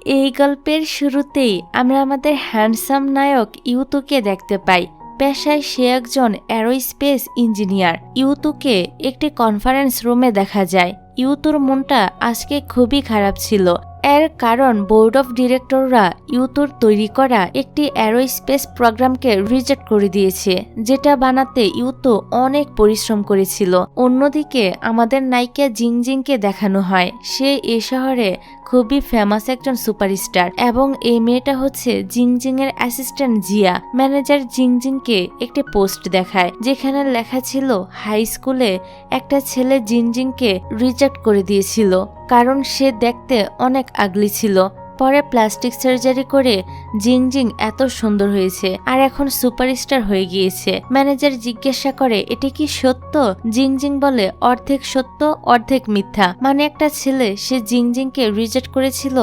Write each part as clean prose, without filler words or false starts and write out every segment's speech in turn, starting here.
এই গল্পের শুরুতেই আমরা আমাদের হ্যান্ডসাম নায়ক ইউতুকে দেখতে পাই। পেশায় সে একজন অ্যারোস্পেস ইঞ্জিনিয়ার। ইউতুকে একটি কনফারেন্স রুমে দেখা যায়। ইউতুর মনটা আজকে খুবই খারাপ ছিল। এর কারণ বোর্ড অফ ডিরেক্টররা ইউতুর তৈরি করা একটি অ্যারোস্পেস প্রোগ্রামকে রিজেক্ট করে দিয়েছে, যেটা বানাতে ইউতু অনেক পরিশ্রম করেছিল। অন্যদিকে আমাদের নায়িকা জিংজিংকে দেখানো হয় সে এই শহরে খুবই ফেমাস একজন সুপারস্টার, এবং এই মেয়েটা হচ্ছে জিংজিং এর অ্যাসিস্ট্যান্ট জিয়া। ম্যানেজার জিংজিংকে একটি পোস্ট দেখায় যেখানে লেখা ছিল হাই স্কুলে একটা ছেলে জিংজিংকে রিজেক্ট করে দিয়েছিল কারণ সে দেখতে অনেক আগলি ছিল। পরে প্লাস্টিক সার্জারি করে জিংজিং এত সুন্দর হয়েছে আর এখন সুপারস্টার হয়ে গিয়েছে। ম্যানেজার জিজ্ঞাসা করে এটা কি সত্য? জিংজিং বলে অর্ধেক সত্য অর্ধেক মিথ্যা। মানে একটা ছেলে সে জিংজিংকে রিজেক্ট করেছিল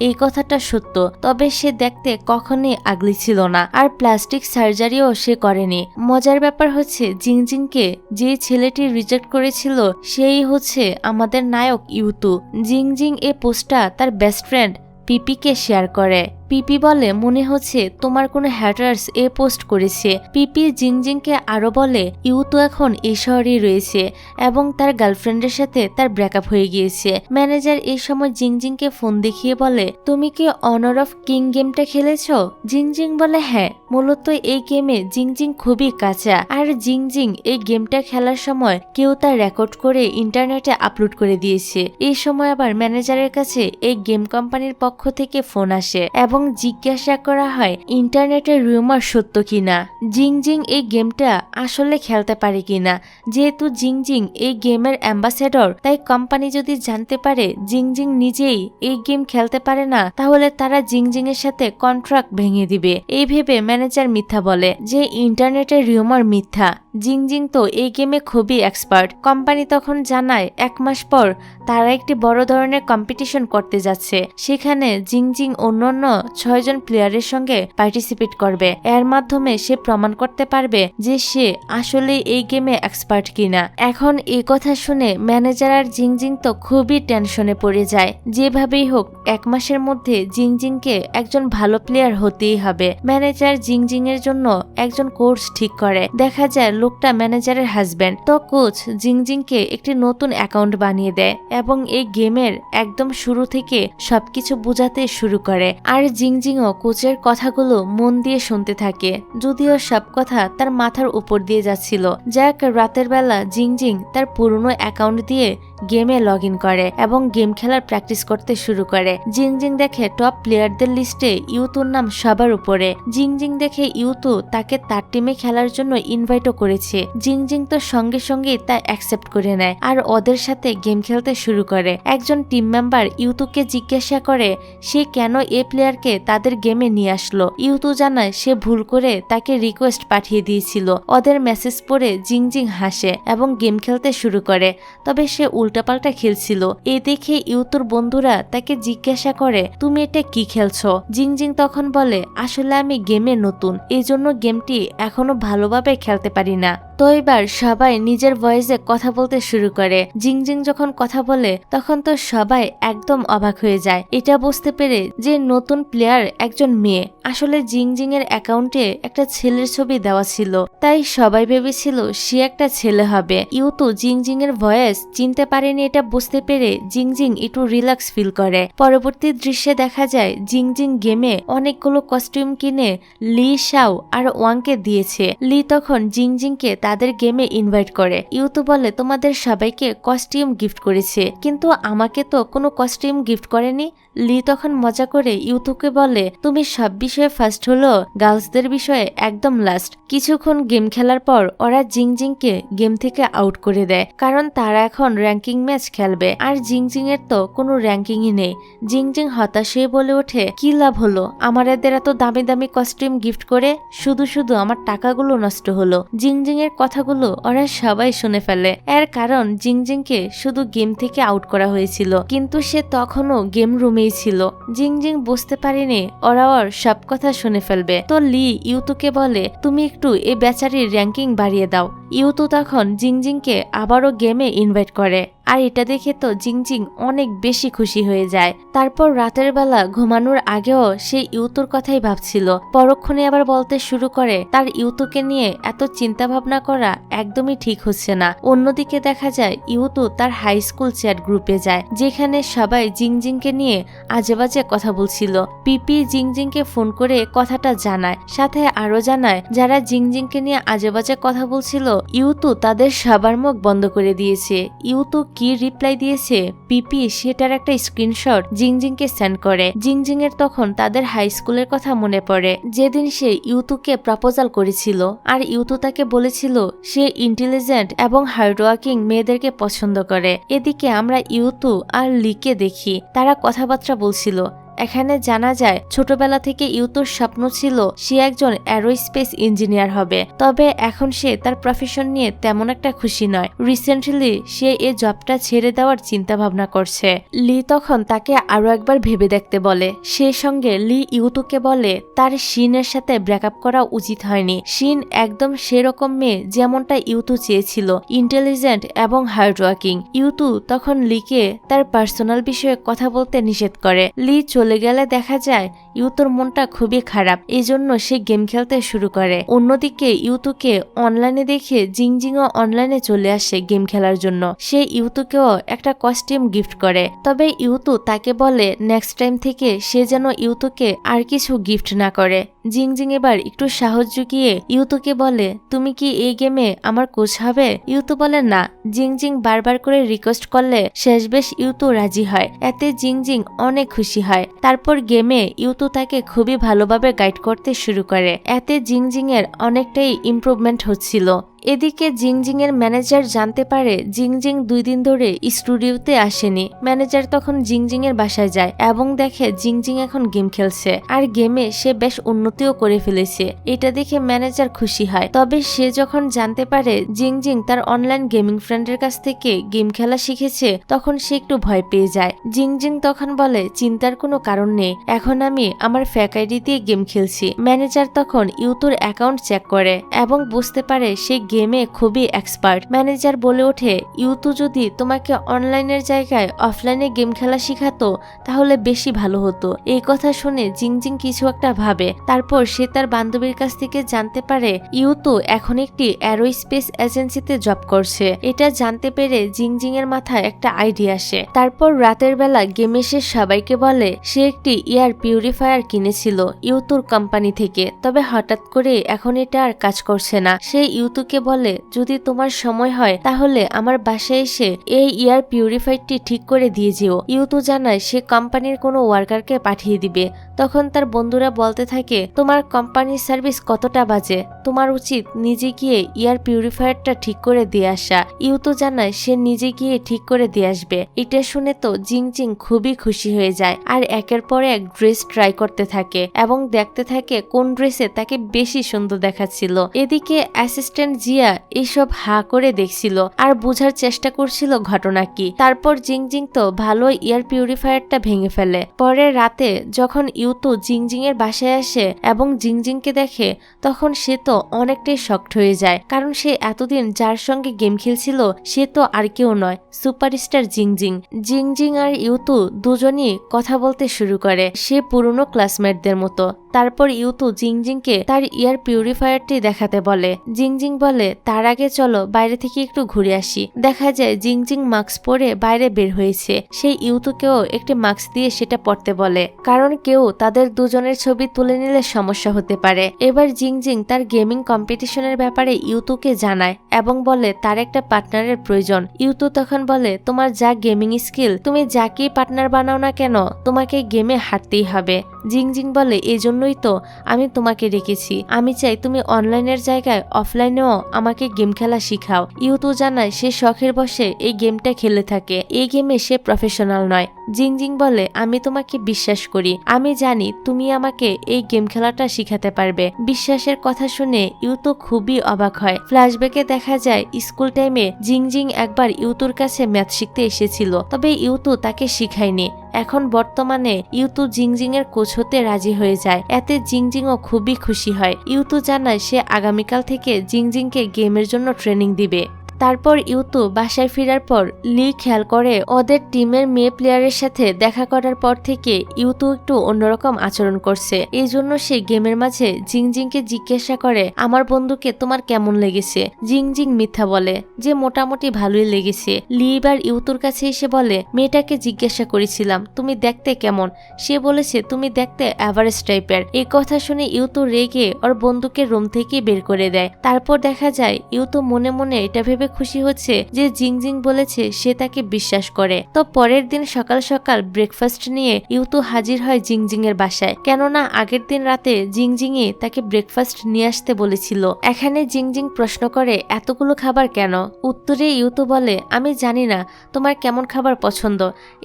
এই কথাটা সত্য, তবে সে দেখতে কখনোই আগলি ছিল না আর প্লাস্টিক সার্জারিও সে করেনি। মজার ব্যাপার হচ্ছে জিংজিংকে যে ছেলেটি রিজেক্ট করেছিল সেই হচ্ছে আমাদের নায়ক ইউতু। জিংজিং এই পোস্টটা তার বেস্ট ফ্রেন্ড পিপিকে শেয়ার করে। পিপি বলে মনে হচ্ছে তোমার কোনো হ্যাটার্স এ পোস্ট করেছে। পিপি জিংজিংকে আরো বলে ইউতু এখন এই শহরেই রয়েছে এবং তার গার্লফ্রেন্ডের সাথে তার ব্রেকআপ হয়ে গিয়েছে। ম্যানেজার এই সময় জিংজিংকে ফোন দেখিয়ে বলে তুমি কি অনার অফ কিং গেমটা খেলেছো? জিংজিং বলে হ্যাঁ। মূলত এই গেমে জিংজিং খুবই কাঁচা আর জিংজিং এই গেমটা খেলার সময় কেউ তা রেকর্ড করে ইন্টারনেটে আপলোড করে দিয়েছে। এই সময় আবার ম্যানেজারের কাছে এই গেম কোম্পানির পক্ষ থেকে ফোন আসে এবং জিজ্ঞাসা করা হয় ইন্টারনেটের রিউমার সত্য কিনা, জিংজিং এই গেমটা আসলে খেলতে পারে কিনা। যেহেতু জিংজিং এই গেমের অ্যাম্বাসেডর, তাই কোম্পানি যদি জানতে পারে জিংজিং নিজেই এই গেম খেলতে পারে না তাহলে তারা জিংজিং এর সাথে কন্ট্রাক্ট ভেঙে দিবে। এই ভেবে ম্যানেজার মিথ্যা বলে যে ইন্টারনেটের রিউমার মিথ্যা। জিংজিং তো এই গেমে খুবই এক্সপার্ট। কোম্পানি তখন জানায় 1 মাস পর তারা একটি বড় ধরনের কম্পিটিশন করতে যাচ্ছে, সেখানে জিংজিং অন্যান্য 6 জন প্লেয়ারের সঙ্গে পার্টিসিপেট করবে। এর মাধ্যমে সে প্রমাণ করতে পারবে যে সে আসলে এই গেমে এক্সপার্ট কিনা। এখন এই কথা শুনে ম্যানেজার আর জিংজিং তো খুবই টেনশনে পড়ে যায়। যেভাবেই হোক 1 মাসের মধ্যে জিংজিংকে একজন ভালো প্লেয়ার হতেই হবে। ম্যানেজার জিংজিং এর জন্য একজন কোচ ঠিক করে। দেখা যায় লোকটা ম্যানেজারের হাজবেন্ড। তো কোচ জিংজিংকে একটি নতুন অ্যাকাউন্ট বানিয়ে দেয় এবং এই গেমের একদম শুরু থেকে সবকিছু বোঝাতে শুরু করে। আর জিংজিংও কোচের কথাগুলো মন দিয়ে শুনতে থাকে, যদিও সব কথা তার মাথার উপর দিয়ে যাচ্ছিল। যাক, রাতের বেলা জিংজিং তার পুরনো অ্যাকাউন্ট দিয়ে গেমে লগ ইন করে এবং গেম খেলার প্র্যাকটিস করতে শুরু করে। জিংজিং দেখে টপ প্লেয়ারদের লিস্টে ইউতুর নাম সবার উপরে। জিংজিং দেখে ইউতু তাকে তার টিমে খেলার জন্য ইনভাইটও করেছে। জিংজিং তো সঙ্গে সঙ্গেই তা অ্যাকসেপ্ট করে নেয় আর ওদের সাথে গেম খেলতে শুরু করে। একজন টিম মেম্বার ইউতুকে জিজ্ঞাসা করে সে কেন এ প্লেয়ারকে তাদের গেমে নিয়ে আসলো। ইউতু জানায় সে ভুল করে তাকে রিকোয়েস্ট পাঠিয়ে দিয়েছিল। ওদের মেসেজ পড়ে জিংজিং হাসে এবং গেম খেলতে শুরু করে, তবে সে উল্টাপাল্টা খেলছিল। এ দেখে ইউতুর বন্ধুরা তাকে জিজ্ঞাসা করে তুমি এটা কি খেলছো? জিংজিং তখন বলে আসলে আমি গেমে নতুন, এই জন্য গেমটি এখনো ভালোভাবে খেলতে পারি না। তো এবার সবাই নিজের ভয়েসে কথা বলতে শুরু করে। জিংজিং যখন কথা বলে তখন তো সবাই একদম অবাক হয়ে যায়, এটা বুঝতে পেরে যে নতুন প্লেয়ার একজন মেয়ে। আসলে জিংজিং এর অ্যাকাউন্টে একটা ছেলের ছবি দেওয়া ছিল, তাই সবাই ভেবেছিল সে একটা ছেলে হবে। ইউতু জিংজিং এর ভয়েস চিনতে পারেনি, এটা বুঝতে পেরে জিংজিং একটু রিল্যাক্স ফিল করে। পরবর্তী দৃশ্যে দেখা যায় জিংজিং গেমে অনেকগুলো কস্টিউম কিনে লি, শাও আর ওয়াংকে দিয়েছে। লি তখন জিংজিংকে তাদের গেমে ইনভাইট করে। ইউতু বলে তোমাদের সবাইকে কস্টিউম গিফট করেছে, কিন্তু আমাকে তো কোনো কস্টিউম গিফট করেনি। লি তখন মজা করে ইউতুকে বলে তুমি সব বিষয়ে ফার্স্ট হলো, গার্লসদের বিষয়ে একদম লাস্ট। কিছুক্ষণ গেম খেলার পর ওরা জিংজিংকে গেম থেকে আউট করে দেয়, কারণ তারা এখন র্যাঙ্কিং ম্যাচ খেলবে আর জিংজিং এর তো কোনো র্যাঙ্কিংই নেই। জিংজিং হতাশ হয়ে বলে ওঠে কি লাভ হলো, আমার এদের এত দামি দামি কস্টিউম গিফট করে শুধু শুধু আমার টাকাগুলো নষ্ট হলো। জিংজিং এর কথাগুলো ওরা সবাই শুনে ফেলে। এর কারণ জিংজিংকে শুধু গেম থেকে আউট করা হয়েছিল, কিন্তু সে তখনও গেম রুমেই ছিল। জিংজিং বুঝতে পারেনি ওরা ওর সব কথা শুনে ফেলবে। তো লি ইউতুকে বলে তুমি একটু এই বেচারির র্যাঙ্কিং বাড়িয়ে দাও। ইউতু তখন জিংজিংকে আবারও গেমে ইনভাইট করে আর এটা দেখে তো জিংজিং অনেক বেশি খুশি হয়ে যায়। তারপর রাতের বেলা ঘুমানোর আগেও সে ইউতুর কথাই ভাবছিল। পরক্ষণে আবার বলতে শুরু করে তার ইউতুকে নিয়ে এত চিন্তা ভাবনা করা একদমই ঠিক হচ্ছে না। অন্যদিকে দেখা যায় ইউতু তার হাই স্কুল চ্যাট গ্রুপে যায়, যেখানে সবাই জিংজিংকে নিয়ে আজেবাজে কথা বলছিল। পিপি জিংজিংকে ফোন করে কথাটা জানায়, সাথে আরো জানায় যারা জিংজিংকে নিয়ে আজেবাজে কথা বলছিল ইউতু তাদের সবার মুখ বন্ধ করে দিয়েছে। ইউতু কি রিপ্লাই দিয়েছে পিপি সেটার একটা স্ক্রিনশট জিংজিংকে সেন্ড করে। জিংজিং এর তখন তাদের হাই স্কুলের কথা মনে পড়ে, যেদিন সে ইউতুকে প্রপোজাল করেছিল আর ইউতু তাকে বলেছিল সে ইন্টেলিজেন্ট এবং হার্ডওয়ার্কিং মেয়েদেরকে পছন্দ করে। এদিকে আমরা ইউতু আর লিকে দেখি তারা কথাবার্তা বলছিল। এখানে জানা যায় ছোটবেলা থেকে ইউতুর স্বপ্ন ছিল সে একজন অ্যারোস্পেস ইঞ্জিনিয়ার হবে, তবে এখন সে তার প্রফেশন নিয়ে তেমন একটা খুশি নয়। রিসেন্টলি সে এই জবটা ছেড়ে দেওয়ার চিন্তা ভাবনা করছে। লি তখন তাকে আরো একবার ভেবে দেখতে বলে। সেই সঙ্গে লি ইউতুকে বলে তার শিনের সাথে ব্রেকআপ করা উচিত হয়নি। শিন একদম সেরকম মেয়ে যেমনটা ইউতু চেয়েছিল, ইন্টেলিজেন্ট এবং হার্ডওয়ার্কিং। ইউতু তখন লিকে তার পার্সোনাল বিষয়ে কথা বলতে নিষেধ করে। লি চলে গেলে দেখা যায় ইউতুর মনটা খুবই খারাপ, এই জন্য সে গেম খেলতে শুরু করে। অন্যদিকে ইউতুকে অনলাইনে দেখে জিংজিংও অনলাইনে চলে আসে গেম খেলার জন্য। সে ইউতুকেও একটা কস্টিউম গিফট করে, তবে ইউতু তাকে বলে নেক্সট টাইম থেকে সে যেন ইউতুকে আর কিছু গিফট না করে। জিংজিং এবার একটু সাহস জুগিয়ে ইউতুকে বলে তুমি কি এই গেমে আমার কোচ হবে? ইউতু বলে না। জিংজিং বারবার করে রিকোয়েস্ট করলে শেষবেশ ইউতু রাজি হয়। এতে জিংজিং অনেক খুশি হয়। তারপর গেমে ইউতু তাকে খুবই ভালোভাবে গাইড করতে শুরু করে। এতে জিংজিং এর অনেকটাই ইমপ্রুভমেন্ট হচ্ছিল। এদিকে জিংজিং এর ম্যানেজার জানতে পারে জিংজিং 2 দিন ধরে স্টুডিওতে আসেনি। ম্যানেজার তখন জিংজিং এর বাসায় যায় এবং দেখে জিংজিং এখন গেম খেলছে আর গেমে সে বেশ উন্নতিও করে ফেলেছে। এটা দেখে ম্যানেজার খুশি হয়, তবে সে যখন জানতে পারে জিংজিং তার অনলাইন গেমিং ফ্রেন্ডের কাছ থেকে গেম খেলা শিখেছে তখন সে একটু ভয় পেয়ে যায়। জিংজিং তখন বলে চিন্তার কোনো কারণ নেই, এখন আমি আমার ফেক আইডি দিয়ে গেম খেলছি। ম্যানেজার তখন ইউতুর অ্যাকাউন্ট চেক করে এবং বুঝতে পারে সে গেমে খুবই এক্সপার্ট। ম্যানেজার বলে ওঠে ইউতু যদি তোমাকে অনলাইনের জায়গায় অফলাইনে গেম খেলা শিখাতো তাহলে বেশি ভালো হতো। এই কথা শুনে জিংজিং কিছু একটা ভাবে। তারপর সে তার বান্ধবীর কাছ থেকে জানতে পারে ইউতু এখন একটি অ্যারোস্পেস এজেন্সিতে জব করছে। এটা জানতে পেরে জিংজিং এর মাথায় একটা আইডিয়া আসে। তারপর রাতের বেলা গেমে সে সবাইকে বলে সে একটি এয়ার পিউরিফায়ার কিনেছিল ইউতুর কোম্পানি থেকে, তবে হঠাৎ করে এখন এটা আর কাজ করছে না। সে ইউতুকে বলে যদি তোমার সময় হয় তাহলে আমার বাসায় এসে এই এয়ার পিউরিফায়ারটি ঠিক করে দিয়ে যেও। ইউতু জানায় সে কোম্পানির কোনো ওয়ার্কারকে পাঠিয়ে দিবে। তখন তার বন্ধুরা বলতে থাকে তোমার কোম্পানির সার্ভিস কতটা বাজে, তোমার উচিত নিজে গিয়ে এয়ার পিউরিফায়ারটা ঠিক করে দিয়ে আসা। ইউতু জানায় সে নিজে গিয়ে ঠিক করে দিয়ে আসবে। এটা শুনে তো জিংজিং খুবই খুশি হয়ে যায় আর একের পর এক ড্রেস ট্রাই করতে থাকে এবং দেখতে থাকে কোন ড্রেসে তাকে বেশি সুন্দর দেখাচ্ছিল। এদিকে অ্যাসিস্ট্যান্ট জিয়া এইসব হা করে দেখছিল আর বোঝার চেষ্টা করছিল ঘটনা কি। তারপর জিংজিং তো ভালো এয়ার পিউরিফায়ারটা ভেঙে ফেলে। পরে রাতে যখন ইউতু জিংজিং এর বাসায় আসে এবং জিংজিংকে দেখে তখন সে তো অনেকটাই শকড হয়ে যায়, কারণ সে এতদিন যার সঙ্গে গেম খেলছিল সে তো আর কেউ নয়, সুপারস্টার জিংজিং। জিংজিং আর ইউতু দুজনই কথা বলতে শুরু করে সে পুরনো ক্লাসমেটদের মতো। তারপর ইউতু জিংজিংকে তার এয়ার পিউরিফায়ারটি দেখাতে বলে। জিংজিং বলে তার আগে চলো বাইরে থেকে একটু ঘুরে আসি। দেখা যায় জিংজিং মাস্ক পরে বাইরে বের হয়েছে। সেই ইউতুকেও একটি মাস্ক দিয়ে সেটা পরতে বলে, কারণ কেউ তাদের দুজনের ছবি তুলে নিলে সমস্যা হতে পারে। এবার জিংজিং তার গেমিং কম্পিটিশনের ব্যাপারে ইউতুকে জানায় এবং বলে তার একটা পার্টনারের প্রয়োজন। ইউতু তখন বলে তোমার যা গেমিং স্কিল তুমি যাকেই পার্টনার বানাও না কেন তোমাকে গেমে হারতেই হবে। জিংজিং বলে এজন্যই তো আমি তোমাকে রেখেছি, আমি চাই তুমি অনলাইনের জায়গায় অফলাইনেও আমাকে গেম খেলা শিখাও। ইউতু জানায় সে শখের বসে এই গেমটা খেলে থাকে, এই গেমে সে প্রফেশনাল নয়। জিংজিং বলে আমি তোমাকে বিশ্বাস করি, আমি জানি তুমি আমাকে এই গেম খেলাটা শিখাতে পারবে। বিশ্বাসের কথা শুনে ইউতু খুবই অবাক হয়। ফ্ল্যাশব্যাকে দেখা যায় স্কুল টাইমে জিংজিং একবার ইউতুর কাছে ম্যাথ শিখতে এসেছিল, তবে ইউতু তাকে শিখায়নি। এখন বর্তমানে ইউতু জিংজিং এর কোচ হতে রাজি হয়ে যায়। এতে জিংজিংও খুবই খুশি হয়। ইউতু জানায় সে আগামীকাল থেকে জিংজিংকে গেমের জন্য ট্রেনিং দিবে। তারপর ইউতু বাসায় ফেরার পর লি খেয়াল করে ওদের টিমের মেয়ে প্লেয়ারের সাথে দেখা করার পর থেকে ইউতু একটু অন্যরকম আচরণ করছে। এই জন্য সে গেমের মাঝে জিংজিংকে জিজ্ঞাসা করে আমার বন্ধুকে তোমার কেমন লেগেছে। জিংজিং মিথ্যা বলে যে মোটামুটি ভালোই লেগেছে। লি এবার ইউতুর কাছে এসে বলে মেয়েটাকে জিজ্ঞাসা করেছিলাম তুমি দেখতে কেমন, সে বলেছে তুমি দেখতে অ্যাভারেজ টাইপের। এই কথা শুনে ইউতু রেগে ওর বন্ধুকে রুম থেকে বের করে দেয়। তারপর দেখা যায় ইউতু মনে মনে এটা ভেবে খুশি হচ্ছে যে জিংজিং বলেছে সে তাকে বিশ্বাস করে। তো পরের দিন সকাল সকাল ব্রেকফাস্ট নিয়ে ইউতু হাজির হয় জিংজিং এর বাসায়, কেননা আগের দিন রাতে জিংজিংই তাকে ব্রেকফাস্ট নিয়ে আসতে বলেছিল। এখানে জিংজিং প্রশ্ন করে এতগুলো খাবার কেন? উত্তরে ইউতু বলে আমি জানি না তোমার কেমন খাবার পছন্দ,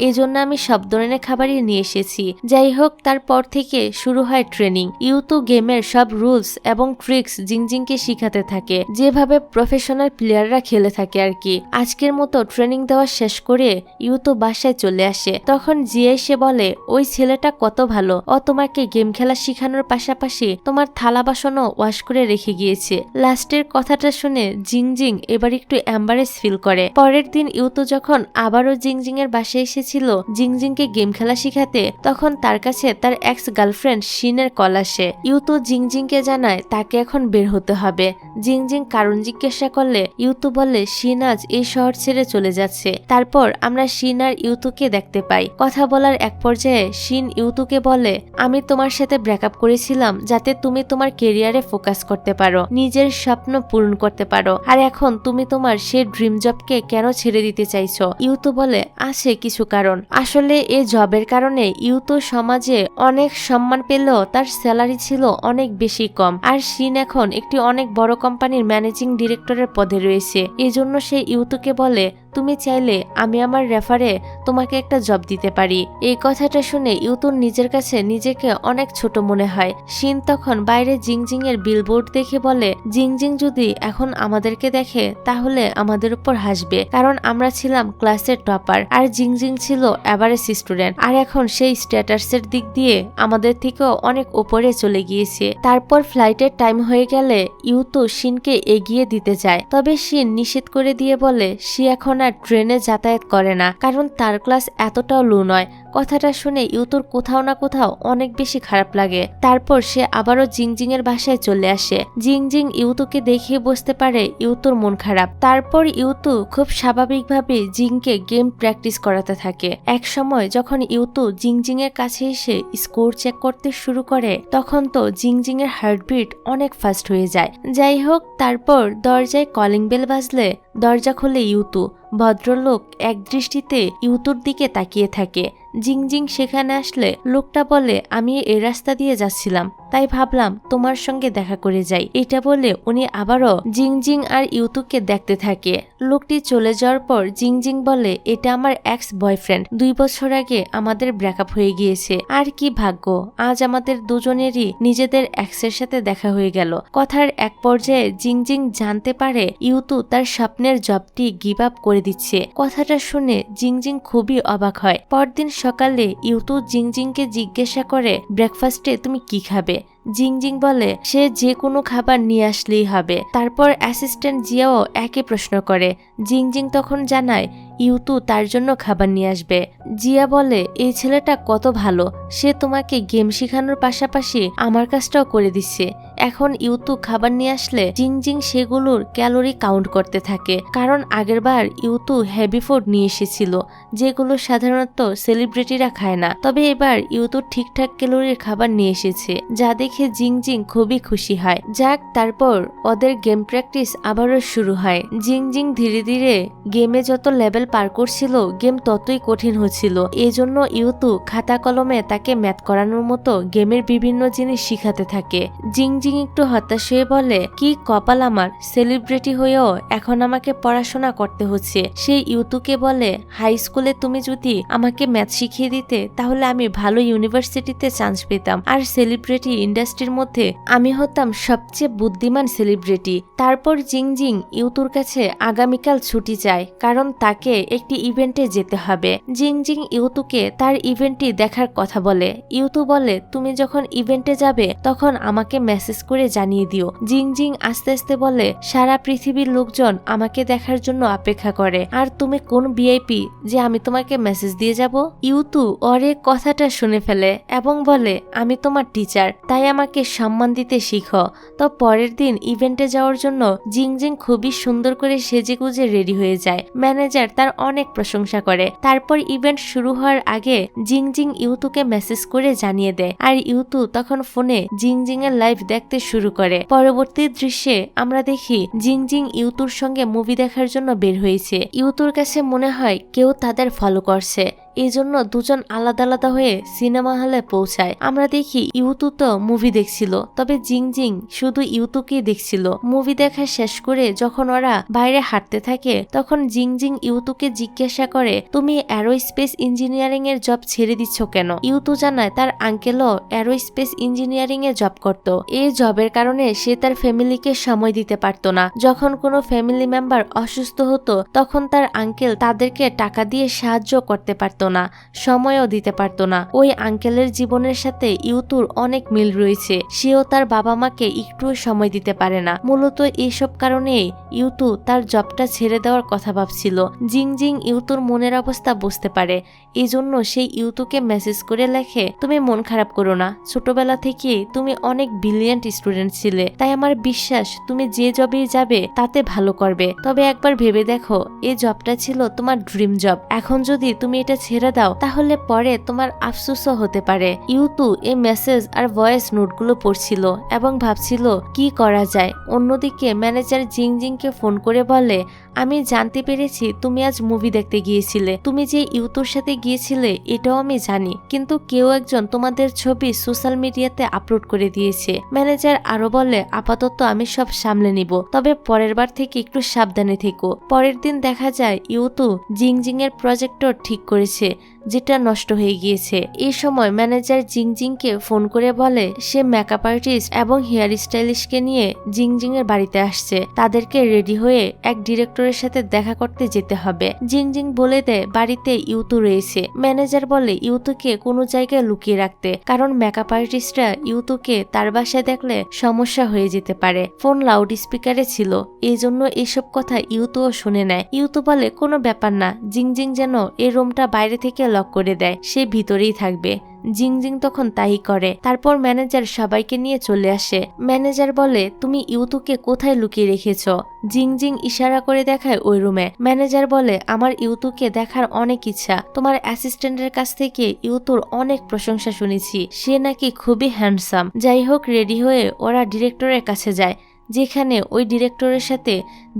এই জন্য আমি সব ধরনের খাবারই নিয়ে এসেছি। যাই হোক, তারপর থেকে শুরু হয় ট্রেনিং। ইউতু গেমের সব রুলস এবং ট্রিক্স জিংজিংকে শিখাতে থাকে, যেভাবে প্রফেশনাল প্লেয়াররা খেলে থাকে আর কি। আজকের মতো ট্রেনিং দেওয়া শেষ করে ইউতু বাসায় চলে আসে। তখন জিয়া এসে বলে ওই ছেলেটা কত ভালো, ও তোমাকে গেম খেলা শিখানোর পাশাপাশি তোমার থালা বাসনও ওয়াশ করে রেখে গিয়েছে। লাস্টের কথাটা শুনে জিংজিং এবার একটু এম্বারেস ফিল করে। পরের দিন ইউতু যখন আবারও জিংজিং এর বাসায় এসেছিল জিংজিংকে গেম খেলা শিখাতে, তখন তার কাছে তার এক্স গার্লফ্রেন্ড শিনের কল আসে। ইউতু জিংজিংকে জানায় তাকে এখন বের হতে হবে। জিংজিং কারণ জিজ্ঞাসা করলে ইউতু বলে শিন আজ এই শহর ছেড়ে চলে যাচ্ছে। তারপর আমরা শিন আর ইউতুকে দেখতে পাই। কথা বলার এক পর্যায়ে শিন ইউতুকে বলে আমি তোমার সাথে ব্রেকআপ করেছিলাম যাতে তুমি তোমার কেরিয়ারে ফোকাস করতে পারো, নিজের স্বপ্ন পূরণ করতে পারো, আর এখন তুমি তোমার সেই ড্রিম জবকে কেন ছেড়ে দিতে চাইছো? ইউতু বলে আছে কিছু কারণ। আসলে এই জবের কারণে ইউতু সমাজে অনেক সম্মান পেলেও তার স্যালারি ছিল অনেক বেশি কম, আর শিন এখন একটি অনেক বড় কোম্পানির ম্যানেজিং ডিরেক্টরের পদে রয়েছে। এজন্য সে ইউতুকে বলে তুমি চাইলে আমি আমার রেফারে তোমাকে একটা জব দিতে পারি। এই কথাটা শুনে ইউতুর নিজের কাছে নিজেকে অনেক ছোট মনে হয়। শিন তখন বাইরে জিংজিং এর বিলবোর্ড দেখে বলে জিংজিং যদি এখন আমাদেরকে দেখে তাহলে আমাদের উপর হাসবে, কারণ আমরা ছিলাম ক্লাসের টপার আর জিংজিং ছিল এভারেজ স্টুডেন্ট, আর এখন সেই স্ট্যাটাসের দিক দিয়ে আমাদের থেকেও অনেক উপরে চলে গিয়েছে। তারপর ফ্লাইটের টাইম হয়ে গেলে ইউতু শিনকে এগিয়ে দিতে যায়, তবে শিন নিষেধ করে দিয়ে বলে সে এখন আর ট্রেনে যাতায়াত করে না, কারণ তার ক্লাস এতটাও লো নয়। কথাটা শুনে ইউতুর কোথাও না কোথাও অনেক বেশি খারাপ লাগে। তারপর সে আবারও জিংজিং এর বাসায় চলে আসে। জিংজিং ইউতুকে দেখে বুঝতে পারে ইউতুর মন খারাপ। তারপর ইউতু খুব স্বাভাবিকভাবে জিংকে গেম প্র্যাকটিস করাতে থাকে। এক সময় যখন ইউতু জিংজিং এর কাছে এসে স্কোর চেক করতে শুরু করে, তখন তো জিংজিং এর হার্টবিট অনেক ফাস্ট হয়ে যায়। যাই হোক, তারপর দরজায় কলিং বেল বাজলে দরজা খোলে ইউতু। ভদ্রলোক এক দৃষ্টিতে ইউতুর দিকে তাকিয়ে থাকে। জিংজিং সেখানে আসলে লোকটা বলে আমি এই রাস্তা দিয়ে যাচ্ছিলাম, তাই ভাবলাম তোমার সঙ্গে দেখা করে যাই। এটা বলে উনি আবারও জিংজিং আর ইউতুকে দেখতে থাকে। লোকটি চলে যাওয়ার পর জিংজিং বলে এটা আমার এক্স বয়ফ্রেন্ড, 2 বছর আগে আমাদের ব্রেকআপ হয়ে গিয়েছে, আর কি ভাগ্য আজ আমাদের দুজনেরই নিজেদের এক্সের সাথে দেখা হয়ে গেল। কথার এক পর্যায়ে জিংজিং জানতে পারে ইউতু তার স্বপ্নের জবটি গিভ আপ করে দিচ্ছে। কথাটা শুনে জিংজিং খুবই অবাক হয়। পরদিন সকালে ইউতু জিংজিংকে জিজ্ঞাসা করে ব্রেকফাস্টে তুমি কি খাবে? জিংজিং বলে সে যে কোনো খাবার নিয়ে আসলেই হবে। তারপর অ্যাসিস্ট্যান্ট জিয়াও একই প্রশ্ন করে। জিংজিং তখন জানায় ইউতু তার জন্য খাবার নিয়ে আসবে। জিয়া বলে এই ছেলেটা কত ভালো, সে তোমাকে গেম শেখানোর পাশাপাশি আমার কাজটাও করে দিচ্ছে। এখন ইউতু খাবার নিয়ে আসলে জিংজিং সেগুলোর ক্যালোরি কাউন্ট করতে থাকে, কারণ আগেরবার ইউতু হেভি ফুড নিয়ে এসেছিল যেগুলো সাধারণত সেলিব্রিটিরা খায় না, তবে এবার ইউতু ঠিকঠাক ক্যালোরির খাবার নিয়ে এসেছে, যা দেখে জিংজিং খুবই খুশি হয়। যাক, তারপর ওদের গেম প্র্যাকটিস আবারও শুরু হয়। জিংজিং ধীরে ধীরে গেমে যত লেভেল পার করছিল গেম ততই কঠিন হচ্ছিল। এজন্য ইউতু খাতা কলমে তাকে ম্যাথ করানোর মতো গেমের বিভিন্ন জিনিস শিখাতে থাকে। জিংজিং একটু হতাশ হয়ে বলে কি কপাল আমার, সেলিব্রিটি হয়েও এখন আমাকে পড়াশোনা করতে হচ্ছে। সে ইউতুকে বলে হাই স্কুলে তুমি যদি আমাকে ম্যাথ শিখিয়ে দিতে তাহলে আমি ভালো ইউনিভার্সিটিতে চান্স পেতাম, আর সেলিব্রিটি ইন্ডাস্ট্রি ইন্ডাস্ট্রির মধ্যে আমি হতাম সবচেয়ে বুদ্ধিমান সেলিব্রিটি। তারপর জিংজিং ইউতুর কাছে আগামীকাল ছুটি চায়, কারণ তাকে একটি ইভেন্টে যেতে হবে। জিংজিং ইউতুকে তার ইভেন্টটি দেখার কথা বলে। ইউতু বলে, তুমি যখন ইভেন্টে যাবে তখন আমাকে মেসেজ করে জানিয়ে দিও। জিংজিং আস্তে আস্তে বলে, সারা পৃথিবীর লোকজন আমাকে দেখার জন্য অপেক্ষা করে, আর তুমি কোন ভিআইপি যে আমি তোমাকে মেসেজ দিয়ে যাব? ইউতু ওরে কথাটা শুনে ফেলে এবং বলে, আমি তোমার টিচার, তাই আমাকে সম্মান দিতে শিখো। তো পরের দিন ইভেন্টে যাওয়ার জন্য জিংজিং খুবই সুন্দর করে সেজেগুজে রেডি হয়ে যায়। ম্যানেজার তার অনেক প্রশংসা করে। তারপর ইভেন্ট শুরু হওয়ার আগে জিংজিং ইউতুকে মেসেজ করে জানিয়ে দেয়, আর ইউতু তখন ফোনে জিংজিং এর লাইভ দেখতে শুরু করে। পরবর্তী দৃশ্যে আমরা দেখি জিংজিং ইউতুর সঙ্গে মুভি দেখার জন্য বের হয়েছে। ইউতুর কাছে মনে হয় কেউ তাদের ফলো করছে, এই জন্য দুজন আলাদা আলাদা হয়ে সিনেমা হলে পৌঁছায়। আমরা দেখি ইউতু তো মুভি দেখছিল, তবে জিংজিং শুধু ইউতুকেই দেখছিল। মুভি দেখা শেষ করে যখন ওরা বাইরে হাঁটতে থাকে তখন জিংজিং ইউতুকে জিজ্ঞাসা করে, তুমি অ্যারোস্পেস ইঞ্জিনিয়ারিং এর জব ছেড়ে দিচ্ছ কেন? ইউতু জানায় তার আঙ্কেলও অ্যারোস্পেস ইঞ্জিনিয়ারিং এ জব করত। এই জবের কারণে সে তার ফ্যামিলিকে সময় দিতে পারত না। যখন কোনো ফ্যামিলি মেম্বার অসুস্থ হতো তখন তার আঙ্কেল তাদেরকে টাকা দিয়ে সাহায্য করতে পারত না, সময়ও দিতে পারত না। ওই আঙ্কেলের জীবনের সাথে ইউতুর অনেক মিল রয়েছে, সেও তার বাবা মাকে একটুও সময় দিতে পারে না। মূলত এইসব কারণে ইউতু তার জবটা ছেড়ে দেওয়ার কথা ভাবছিল। জিংজিং ইউতুর মনের অবস্থা বুঝতে পারে, এই জন্য সেই ইউতুকে মেসেজ করে লেখে, তুমি মন খারাপ করো না, ছোটবেলা থেকে তুমি অনেক ব্রিলিয়ান্ট স্টুডেন্ট ছিলে, তাই আমার বিশ্বাস তুমি যে জবেই যাবে তাতে ভালো করবে। তবে একবার ভেবে দেখো, এই জবটা ছিল তোমার ড্রিম জব, এখন যদি তুমি এটা ছেড়ে দাও তাহলে পরে তোমার আফসোসও হতে পারে। ইউতু এই মেসেজ আর ভয়েস নোটগুলো পড়ছিল এবং ভাবছিল কি করা যায়। অন্যদিকে ম্যানেজার জিংজিংকে ফোন করে বলে, আমি জানতে পেরেছি তুমি আজ মুভি দেখতে গিয়েছিলে। তুমি যে ইউতুর সাথে গিয়েছিলে এটাও আমি জানি, কিন্তু কেউ একজন তোমাদের ছবি সোশ্যাল মিডিয়াতে আপলোড করে দিয়েছে। ম্যানেজার আরো বলে, আপাতত আমি সব সামলে নিব, তবে পরের বার থেকে একটু সাবধানে থেকো। পরের দিন দেখা যায় ইউতু জিংজিং এর প্রজেক্টর ঠিক করেছে, যেটা নষ্ট হয়ে গিয়েছে। এই সময় ম্যানেজার জিংজিংকে ফোন করে বলে সে মেকআপ আর্টিস্ট এবং হেয়ার স্টাইলিস্টকে নিয়ে জিংজিং এর বাড়িতে আসছে, তাদেরকে রেডি হয়ে এক ডিরেক্টরের সাথে দেখা করতে যেতে হবে। জিংজিং বলে দেয় বাড়িতে ইউতু রয়েছে। ম্যানেজার বলে ইউতুকে কোনো জায়গায় লুকিয়ে রাখতে, কারণ মেকআপ আর্টিস্টরা ইউতুকে তার বাসায় দেখলে সমস্যা হয়ে যেতে পারে। ফোন লাউড স্পিকারে ছিল, এই জন্য এইসব কথা ইউতুও শুনে নেয়। ইউতু বলে কোনো ব্যাপার না, জিংজিং যেন এই রুমটা বাইরে থেকে লক করে দেয়, সে ভিতরেই থাকবে। জিংজিং তখন তাই করে। তারপর ম্যানেজার সবাইকে নিয়ে চলে আসে। ম্যানেজার বলে, তুমি ইউতুকে কোথায় লুকিয়ে রেখেছ? জিংজিং ইশারা করে দেখায় ওই রুমে। ম্যানেজার বলে, আমার ইউতুকে দেখার অনেক ইচ্ছা, তোমার অ্যাসিস্ট্যান্টের কাছ থেকে ইউতুর অনেক প্রশংসা শুনেছি, সে নাকি খুবই হ্যান্ডসাম। যাই হোক, রেডি হয়ে ওরা ডিরেক্টরের কাছে যায়, যেখানে ওই ডিরেক্টরের সাথে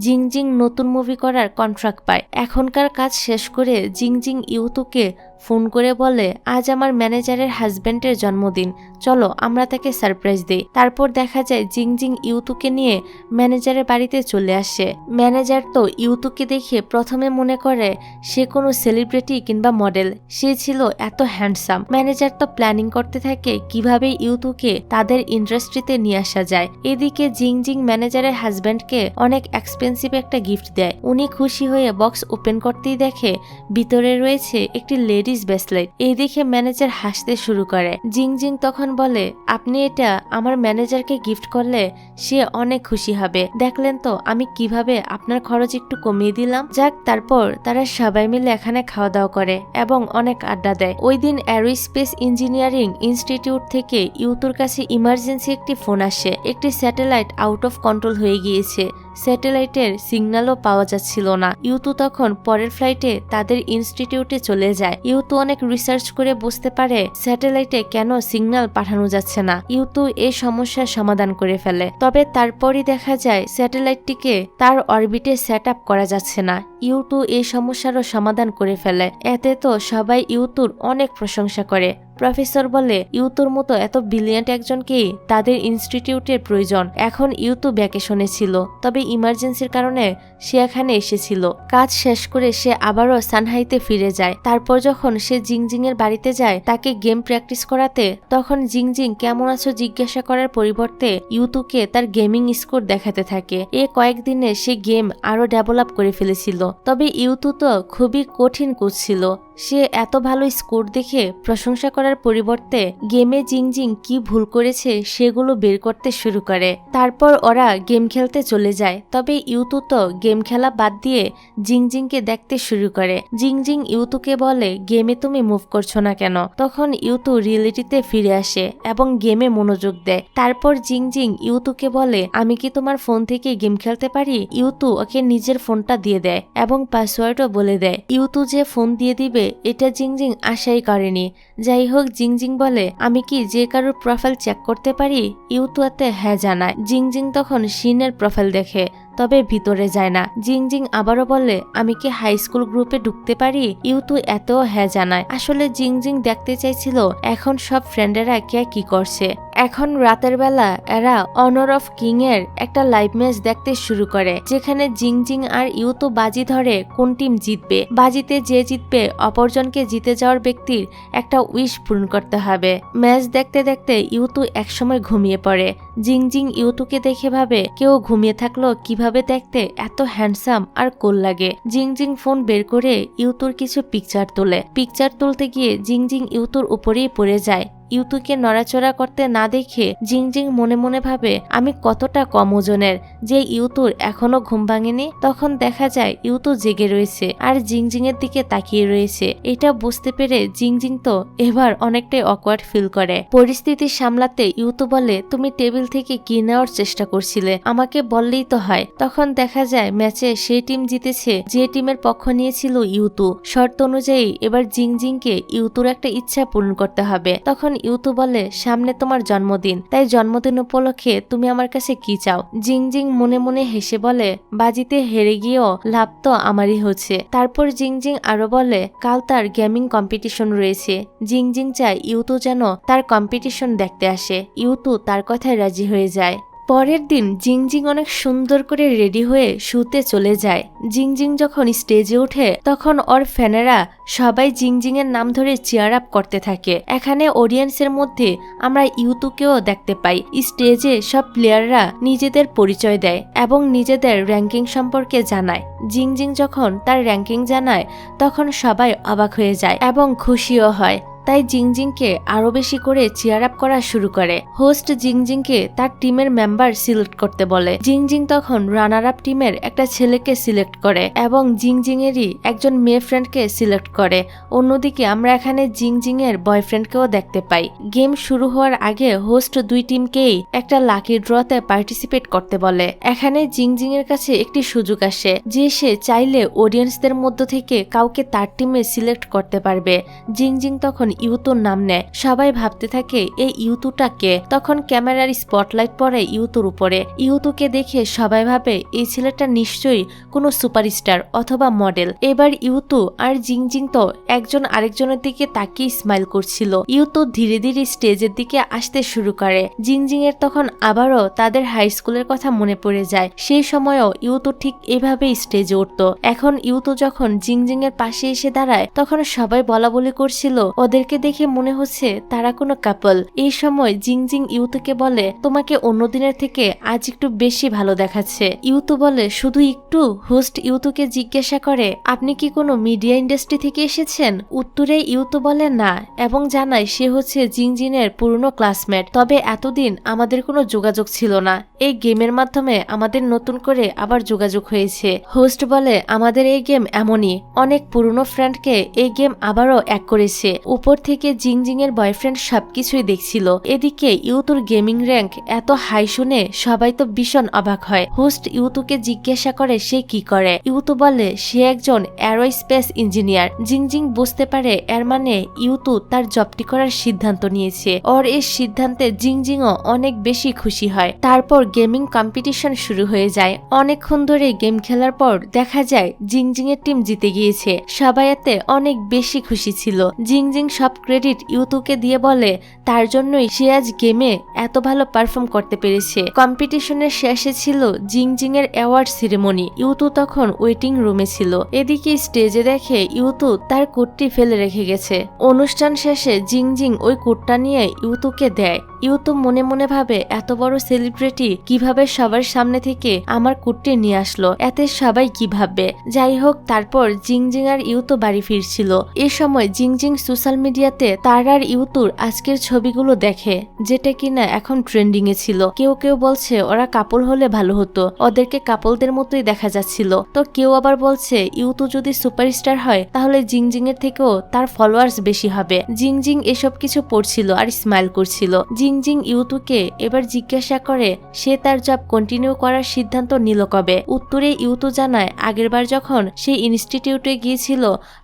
জিংজিং নতুন মুভি করার কন্ট্রাক্ট পায়। এখনকার কাজ শেষ করে জিংজিং ইউতুকে ফোন করে বলে, আজ আমার ম্যানেজারের হাজবেন্ডের জন্মদিন, চলো আমরা তাকে সারপ্রাইজ দেই। তারপর দেখা যায় জিংজিং ইউতুকে নিয়ে ম্যানেজারের বাড়িতে চলে আসে। ম্যানেজার তো ইউতুকে দেখে প্রথমে মনে করে সে কোনো সেলিব্রিটি কিংবা মডেল, সে ছিল এত হ্যান্ডসাম। ম্যানেজার তো প্ল্যানিং করতে থাকে কিভাবে ইউতুকে তাদের ইন্ডাস্ট্রিতে নিয়ে আসা যায়। এদিকে জিংজিং ম্যানেজারের হাজবেন্ডকে অনেক এক্সপেন্সিভ একটা গিফট দেয়। উনি খুশি হয়ে বক্স ওপেন করতেই দেখে ভিতরে রয়েছে একটি লেডিস ব্রেসলেট। এই দেখে ম্যানেজার হাসতে শুরু করে। জিংজিং তখন বলে, আপনি এটা আমার ম্যানেজারকে গিফট করলে সে অনেক খুশি হবে, দেখলেন তো আমি কিভাবে আপনার খরচ একটু কমিয়ে দিলাম। যাক, তারপর তারা সবাই মিলে এখানে খাওয়া দাওয়া করে এবং অনেক আড্ডা দেয়। ওই দিন অ্যারোস্পেস ইঞ্জিনিয়ারিং ইনস্টিটিউট থেকে ইউতুর কাছে ইমার্জেন্সি একটি ফোন আসে। একটি স্যাটেলাইট আউট অফ কন্ট্রোল হয়ে গিয়েছে, স্যাটেলাইটের সিগন্যালও পাওয়া যাচ্ছিল না। ইউতু তখন পরের ফ্লাইটে তাদের ইনস্টিটিউটে চলে যায়। ইউতু অনেক রিসার্চ করে বুঝতে পারে স্যাটেলাইটে কেন সিগন্যাল পাঠানো যাচ্ছে না। ইউতু এই সমস্যার সমাধান করে ফেলে, তবে তারপরই দেখা যায় স্যাটেলাইটটিকে তার অরবিটে সেট আপ করা যাচ্ছে না। ইউতু এই সমস্যারও সমাধান করে ফেলে। এতে তো সবাই ইউতুর অনেক প্রশংসা করে। প্রফেসর বলে ইউতুর মতো এত ব্রিলিয়ান্ট একজনকে তাদের ইনস্টিটিউটের প্রয়োজন। এখন ইউতু ভ্যাকেশনে ছিল, তবে ইমার্জেন্সির কারণে সে এখানে এসেছিল। কাজ শেষ করে সে আবারও সানহাইতে ফিরে যায়। তারপর যখন সে জিংজিং এর বাড়িতে যায় তাকে গেম প্র্যাকটিস করাতে, তখন জিংজিং কেমন আছো জিজ্ঞাসা করার পরিবর্তে ইউতুকে তার গেমিং স্কোর দেখাতে থাকে। কয়েকদিনে সে গেম আরো ডেভেলপ করে ফেলেছিল। তবে ইউতু তো খুবই কঠিন কোচ ছিল। সে এত ভালো স্কোর দেখে প্রশংসা করার পরিবর্তে গেমে জিংজিং কি ভুল করেছে সেগুলো বের করতে শুরু করে। তারপর ওরা গেম খেলতে চলে যায়। তবে ইউতু তো গেম খেলা বাদ দিয়ে জিংজিংকে দেখতে শুরু করে। জিংজিং ইউতুকে বলে গেমে তুমি মুভ করছো না কেন? তখন ইউতু রিয়েলিটিতে ফিরে আসে এবং গেমে মনোযোগ দেয়। তারপর জিংজিং ইউতুকে বলে আমি কি তোমার ফোন থেকে গেম খেলতে পারি? ইউতু ওকে নিজের ফোনটা দিয়ে দেয় এবং পাসওয়ার্ডও বলে দেয়। ইউতু যে ফোন দিয়ে দিবে এটা জিংজিং আশাই করেনি। যাই হোক, জিংজিং বলে আমি কি যে কারোর প্রোফাইল চেক করতে পারি? ইউতু এতে হ্যাঁ জানায়। জিংজিং তখন শিনের প্রোফাইল দেখে, তবে ভিতরে যায় না। জিংজিং আবারও বলে আমি কি হাই স্কুল গ্রুপে ঢুকতে পারি? ইউতু এতেও হ্যাঁ জানায়। আসলে জিংজিং দেখতে চাইছিল এখন সব ফ্রেন্ডেরা কে কি করছে। এখন রাতের বেলা এরা অনার অফ কিং এর একটা লাইভ ম্যাচ দেখতে শুরু করে, যেখানে জিংজিং আর ইউতু বাজি ধরে কোন টিম জিতবে। বাজিতে যে জিতবে অপরজনকে জিতে যাওয়ার ব্যক্তির একটা উইশ পূরণ করতে হবে। ম্যাচ দেখতে দেখতে ইউতু একসময় ঘুমিয়ে পড়ে। জিংজিং ইউতুকে দেখে ভাবে কেউ ঘুমিয়ে থাকলো কিভাবে দেখতে এত হ্যান্ডসাম আর কুল লাগে। জিংজিং ফোন বের করে ইউতুর কিছু পিকচার তোলে। পিকচার তুলতে গিয়ে জিংজিং ইউতুর উপরেই পড়ে যায়। ইউতুকে নড়াচড়া করতে না দেখে জিংজিং মনে মনে ভাবে আমি কতটা কম ওজনের যে ইউতুর এখনো ঘুম ভাঙেনি। তখন দেখা যায় ইউতু জেগে রয়েছে আর জিংজিং এর দিকে তাকিয়ে রয়েছে। এটা বুঝতে পেরে জিংজিং তো এবার অনেকটাই অকওয়ার্ড ফিল করে। পরিস্থিতি সামলাতে ইউতু বলে তুমি টেবিল থেকে কি নেওয়ার চেষ্টা করছিলে, আমাকে বললেই তো হয়। তখন দেখা যায় ম্যাচে সেই টিম জিতেছে যে টিমের পক্ষ নিয়েছিল ইউতু। শর্ত অনুযায়ী এবার জিংজিংকে ইউতুর একটা ইচ্ছা পূরণ করতে হবে। তখন ইউতু বলে সামনে তোমার জন্মদিন, তাই জন্মদিন উপলক্ষে তুমি আমার কাছে কি চাও? জিংজিং মনে মনে হেসে বলে বাজিতে হেরে গিয়েও লাভ তো আমারই হচ্ছে। তারপর জিংজিং আরো বলে কাল তার গেমিং কম্পিটিশন রয়েছে। জিংজিং চায় ইউতু যেন তার কম্পিটিশন দেখতে আসে। ইউতু তার কথায় রাজি হয়ে যায়। পরের দিন জিংজিং অনেক সুন্দর করে রেডি হয়ে শুতে চলে যায়। জিংজিং যখন স্টেজে ওঠে তখন ওর ফ্যানেরা সবাই জিংজিং এর নাম ধরে চিয়ার আপ করতে থাকে। এখানে অডিয়েন্সের মধ্যে আমরা ইউতুকেও দেখতে পাই। স্টেজে সব প্লেয়াররা নিজেদের পরিচয় দেয় এবং নিজেদের র্যাঙ্কিং সম্পর্কে জানায়। জিংজিং যখন তার র্যাঙ্কিং জানায় তখন সবাই অবাক হয়ে যায় এবং খুশিও হয়। তাই জিংজিংকে আরো বেশি করে চিয়ার আপ করা শুরু করে। হোস্ট জিংজিংকে তার টিমের মেম্বার সিলেক্ট করতে বলে। জিংজিং তখন রানার আপ টিমের একটা ছেলেকে সিলেক্ট করে এবং জিংজিং এরই একজন মেয়ে ফ্রেন্ডকে সিলেক্ট করে। অন্যদিকে আমরা এখানে জিংজিং এর বয়ফ্রেন্ডকেও দেখতে পাই। গেম শুরু হওয়ার আগে হোস্ট দুই টিমকেই একটা লাকি ড্রতে পার্টিসিপেট করতে বলে। এখানে জিংজিং এর কাছে একটি সুযোগ আসে যে সে চাইলে অডিয়েন্সদের মধ্য থেকে কাউকে তার টিমে সিলেক্ট করতে পারবে। জিংজিং তখন ইউতুর নাম নেয়। সবাই ভাবতে থাকে এই ইউতুটা কে। তখন ক্যামেরার স্পটলাইট পড়ে ইউতুর উপরে। ইউতুকে দেখে সবাই ভাবে এই ছেলেটা নিশ্চয়ই কোনো সুপারস্টার অথবা মডেল। এবার ইউতু আর জিংজিং তো একজন আরেকজনের দিকে তাকিয়ে স্মাইল করছিল। ইউতু ধীরে ধীরে স্টেজের দিকে আসতে শুরু করে। জিংজিং এর তখন আবারও তাদের হাই স্কুলের কথা মনে পড়ে যায়। সেই সময়ও ইউতু ঠিক এভাবেই স্টেজে উঠত। এখন ইউতু যখন জিংজিং এর পাশে এসে দাঁড়ায় তখন সবাই বলা বলি করছিল ওদেরকে দেখে মনে হচ্ছে তারা কোনো কাপল। এই সময় জিংজিং ইউতুকে বলে তোমাকে অন্য দিনের থেকে আজ একটু বেশি ভালো দেখাচ্ছে। ইউতু বলে শুধু একটু? হোস্ট ইউতুকে জিজ্ঞাসা করে আপনি কি কোনো মিডিয়া ইন্ডাস্ট্রি থেকে এসেছেন? উত্তরে ইউতু বলে না এবং জানায় সে হচ্ছে জিংজিং এর পুরনো ক্লাসমেট। তবে এতদিন আমাদের কোনো যোগাযোগ ছিল না। এই গেমের মাধ্যমে আমাদের নতুন করে আবার যোগাযোগ হয়েছে। হোস্ট বলে আমাদের এই গেম এমনই, অনেক পুরনো ফ্রেন্ডকে এই গেম আবারও এক করেছে। উপর থেকে জিংজিং এর বয়ফ্রেন্ড সবকিছুই দেখছিল। এদিকে ইউতুর গেমিং র্যাঙ্ক এত হাই শুনে সবাই তো ভীষণ অবাক হয়। হোস্ট ইউতুকে জিজ্ঞাসা করে সে কি করে। ইউতু বলে সে একজন অ্যারোস্পেস ইঞ্জিনিয়ার। জিংজিং বুঝতে পারে এর মানে ইউতু তার জবটি করার সিদ্ধান্ত নিয়েছে। ওর এই সিদ্ধান্তে জিংজিংও অনেক বেশি খুশি হয়। তারপর গেমিং কম্পিটিশন শুরু হয়ে যায়। অনেকক্ষণ ধরে গেম খেলার পর দেখা যায় জিংজিং এর টিম জিতে গিয়েছে। সবাই এতে অনেক বেশি খুশি ছিল। জিংজিং সব ক্রেডিট ইউতুকে দিয়ে বলে তার জন্যই সে আজ গেমে এত ভালো পারফর্ম করতে পেরেছে। কম্পিটিশনের শেষে ছিল জিং জিং এর অ্যাওয়ার্ড সেরেমনি। ইউতু তখন ওয়েটিং রুমে ছিল। এদিকে স্টেজে দেখে ইউতু তার কোটটি ফেলে রেখে গেছে। অনুষ্ঠান শেষে জিং জিং ওই কোটটা নিয়ে ইউতুকে দেয়। ইউতু মনে মনে ভাবে এত বড় সেলিব্রিটি কিভাবে সবার সামনে থেকে আমার কোটটি নিয়ে আসলো, এতে সবাই কি ভাববে। যাই হোক, তারপর জিং জিং আর ইউতু বাড়ি ফিরছিল। এ সময় জিং জিং সোশ্যাল মিডিয়াতে তার আর ইউতুর আজকের ছবিগুলো দেখে, যেটা কিনা এখন ট্রেন্ডিং এ ছিল। কেউ কেউ বলছে ওরা কাপল হলে ভালো হতো, ওদেরকে কাপলদের মতোই দেখা যাচ্ছিল। তো কেউ আবার বলছে ইউতু যদি সুপারস্টার হয় তাহলে জিং জিং এর থেকেও তার ফলোয়ার্স বেশি হবে। জিং জিং এসব কিছু পড়ছিল আর স্মাইল করছিল। জিং জিং ইউতুকে এবার জিজ্ঞাসা করে সে তার জব কন্টিনিউ করার সিদ্ধান্ত নিল কবে। উত্তরে ইউতু জানায় আগেরবার যখন সে ইনস্টিটিউটে গিয়েছিল